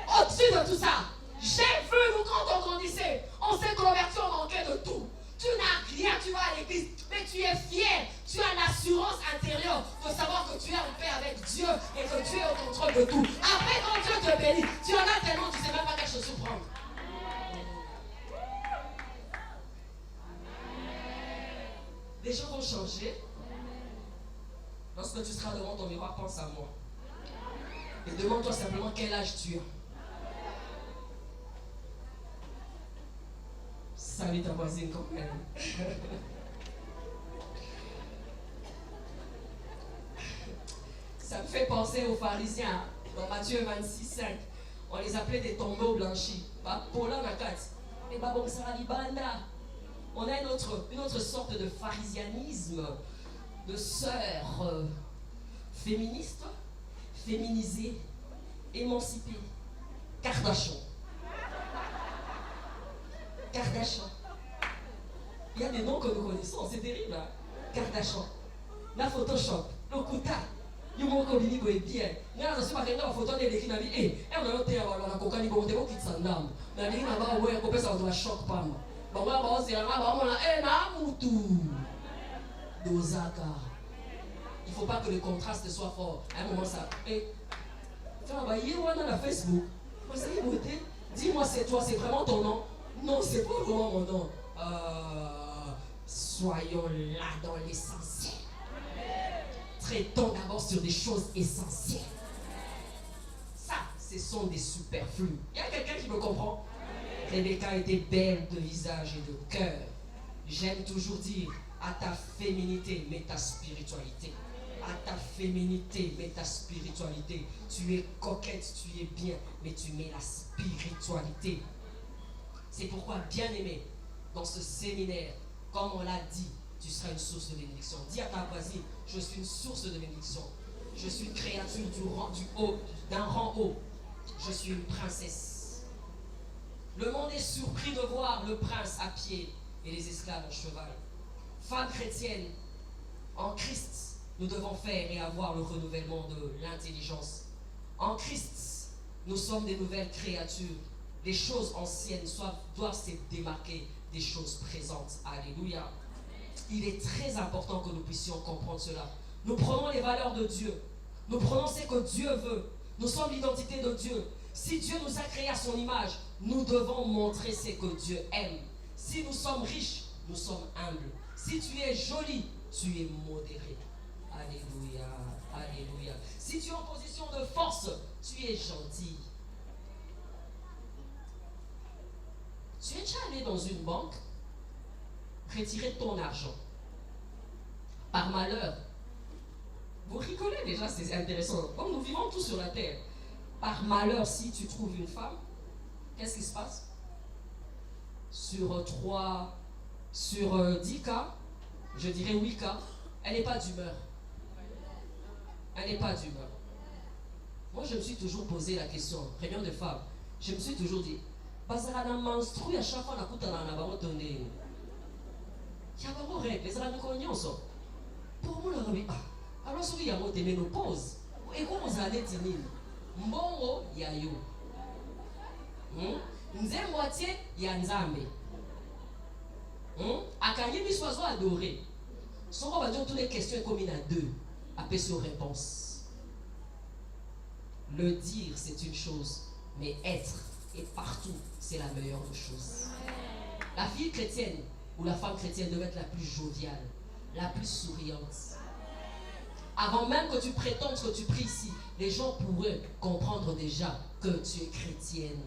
Au-dessus de tout ça. J'ai vu, nous, quand on grandissait, on s'est converti, on manquait de tout. Tu n'as rien, tu vas à l'église, mais tu es fier. Tu as l'assurance intérieure de savoir que tu es en paix avec Dieu et que Dieu est au contrôle de tout. Après, quand Dieu te bénit, tu en as tellement, tu ne sais même pas quelle chaussure prendre. Les gens vont changer. Lorsque tu seras devant ton miroir, pense à moi. Et demande-toi simplement quel âge tu as. Salut ta voisine quand même. Ça me fait penser aux pharisiens. Dans Matthieu 26:5, on les appelait des tombeaux blanchis. Et on a une autre sorte de pharisianisme, de sœurs féministes, féminisées, émancipées. Kardashian. Kardashian. Il y a des noms que nous connaissons, c'est terrible. Hein? Kardashian. La Photoshop, le Kuta. Il y a un bien. Il y a une photo de l'équipe. Et on a été à la coca, il y a un petit sandam. Il y a un choc. Il ne faut pas que le contraste soit fort. À un moment, ça. La Facebook. Dis-moi, c'est toi, c'est vraiment ton nom. Non, c'est pas vraiment mon nom. Soyons là dans l'essentiel. Traitons d'abord sur des choses essentielles. Ça, ce sont des superflus. Il y a quelqu'un qui me comprend? Rebecca était belle de visage et de cœur. J'aime toujours dire, à ta féminité, mets ta spiritualité. À ta féminité, mets ta spiritualité. Tu es coquette, tu es bien, mais tu mets la spiritualité. C'est pourquoi, bien aimé, dans ce séminaire, comme on l'a dit, tu seras une source de bénédiction. Dis à ta voisine, je suis une source de bénédiction. Je suis une créature d'un rang haut. Je suis une princesse. Le monde est surpris de voir le prince à pied et les esclaves en cheval. Femmes chrétiennes, en Christ, nous devons faire et avoir le renouvellement de l'intelligence. En Christ, nous sommes des nouvelles créatures. Les choses anciennes doivent se démarquer des choses présentes. Alléluia. Il est très important que nous puissions comprendre cela. Nous prenons les valeurs de Dieu. Nous prenons ce que Dieu veut. Nous sommes l'identité de Dieu. Si Dieu nous a créés à son image, nous devons montrer ce que Dieu aime. Si nous sommes riches, nous sommes humbles. Si tu es joli, tu es modéré. Alléluia, alléluia. Si tu es en position de force, tu es gentil. Tu es déjà allé dans une banque retirer ton argent. Par malheur. Vous rigolez déjà, c'est intéressant. Comme nous vivons tous sur la terre. Par malheur, si tu trouves une femme, qu'est-ce qui se passe? Sur 10 cas, je dirais 8 cas, elle n'est pas d'humeur. Elle n'est pas d'humeur. Moi, je me suis toujours posé la question, réunion de femmes, je me suis toujours dit, bazara na menstrue à chaque fois na kuta na bango tonde. Ya bango règle, les amis nyonso. Pour moi, alors soki yango te ménopause. Et comment vous allez dire mbongo ya yo. Nze moitié ya nzambe. Akanyi biswazo adoré. Soko va dire toutes les questions comme il y en a deux. Appel sur réponse. Le dire, c'est une chose, mais être et partout, c'est la meilleure des choses. La fille chrétienne ou la femme chrétienne doit être la plus joviale, la plus souriante. Avant même que tu prétendes que tu pries ici, les gens pourraient comprendre déjà que tu es chrétienne.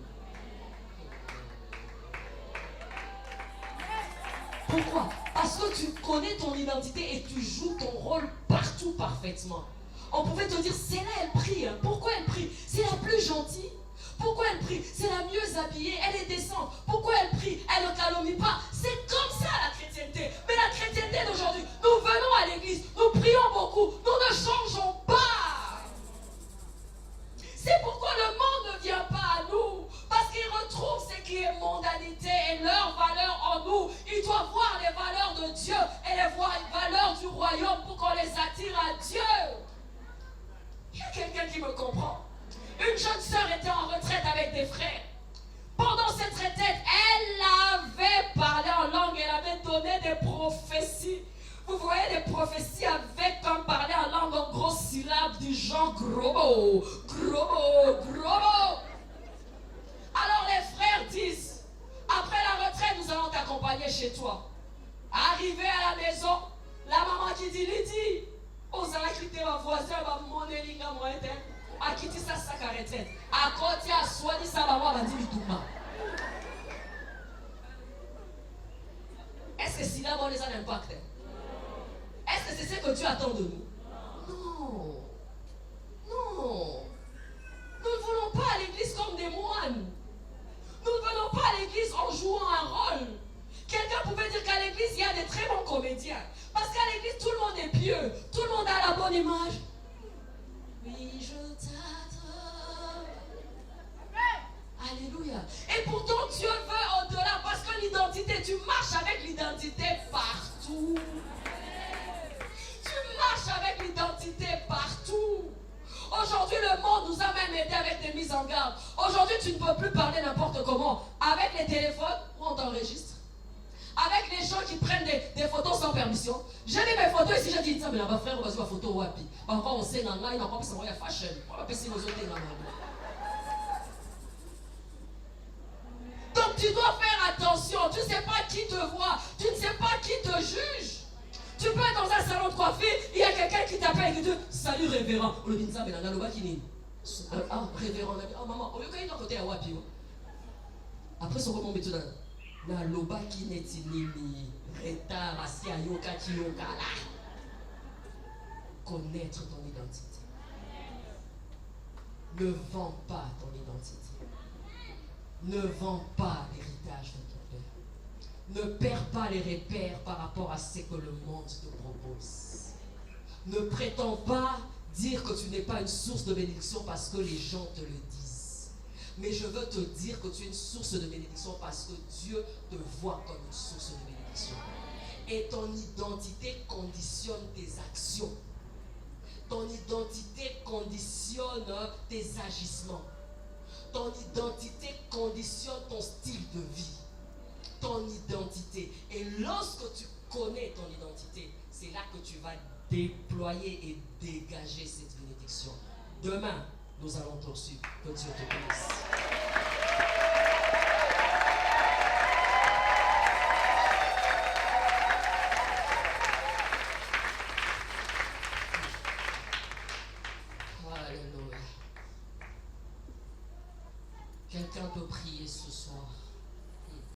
Pourquoi? Parce que tu connais ton identité et tu joues ton rôle partout parfaitement. On pouvait te dire, c'est là elle prie. Hein. Pourquoi elle prie? C'est la plus gentille. Pourquoi elle prie? C'est la mieux habillée. Elle est décente. Pourquoi elle prie? Elle ne calomnie pas. C'est comme ça la chrétienté. Mais la chrétienté d'aujourd'hui, nous venons à l'église, nous prions beaucoup, nous ne changeons pas. C'est pourquoi le monde ne vient pas à nous. Parce qu'ils retrouvent ce qui est mondanité et leur valeur en nous. Ils doivent voir les valeurs de Dieu et les valeurs du royaume pour qu'on les attire à Dieu. Il y a quelqu'un qui me comprend. Une jeune sœur était en retraite avec des frères. Pendant cette retraite, elle avait parlé en langue, elle avait donné des prophéties. Vous voyez des prophéties avec comme parler en langue en grosses syllabes du genre gros mot, gros mot, gros mot. Alors les frères disent, après la retraite, nous allons t'accompagner chez toi. Arrivé à la maison, la maman qui dit, Lydie, aux quitté ma voisin, va monter l'inga moyen, a quitté sa sac à retraite. À côté, à soigner sa maman, va dire Litouma. Est-ce que cela va les a l'impact? Est-ce que c'est ce que Dieu attend de nous? Non. Non. Nous ne venons pas à l'église comme des moines. Nous ne venons pas à l'église en jouant un rôle. Quelqu'un pouvait dire qu'à l'église, il y a des très bons comédiens. Parce qu'à l'église, tout le monde est pieux. Tout le monde a la bonne image. Oui, je t'adore. Alléluia. Et pourtant, Dieu veut au-delà. Parce que l'identité, tu marches avec l'identité partout. Tu marches avec l'identité partout. Aujourd'hui, le monde nous a même aidé avec des mises en garde. Aujourd'hui, tu ne peux plus parler n'importe comment. Avec les téléphones, où on t'enregistre. Avec les gens qui prennent des photos sans permission. J'ai mis mes photos ici, j'ai dit, mais là-bas, frère, on va voir ma photo wapi. Encore, on sait, il n'a pas besoin de fashion. On va passer nos autres. Donc, tu dois faire attention. Tu ne sais pas qui te voit. Tu ne sais pas qui te juge. Tu peux être dans un salon de coiffure, il y a quelqu'un qui t'appelle et qui te dit, salut révérend. On le dit ça, mais dans le bas qui n'est. Ah, révérend, oh maman, au lieu qu'il y ait un côté à wapi. Après, son comment mettre dans na loba qui n'est ni retard assis à yoka qui yoka là. Connaître ton identité. Ne vends pas ton identité. Ne vends pas l'héritage de ton père. Ne perds pas les repères par rapport à ce que le monde te propose. Ne prétends pas dire que tu n'es pas une source de bénédiction parce que les gens te le disent. Mais je veux te dire que tu es une source de bénédiction parce que Dieu te voit comme une source de bénédiction. Et ton identité conditionne tes actions. Ton identité conditionne tes agissements. Ton identité conditionne ton style de vie. Ton identité. Et lorsque tu connais ton identité, c'est là que tu vas déployer et dégager cette bénédiction. Demain, nous allons poursuivre. Que Dieu te bénisse.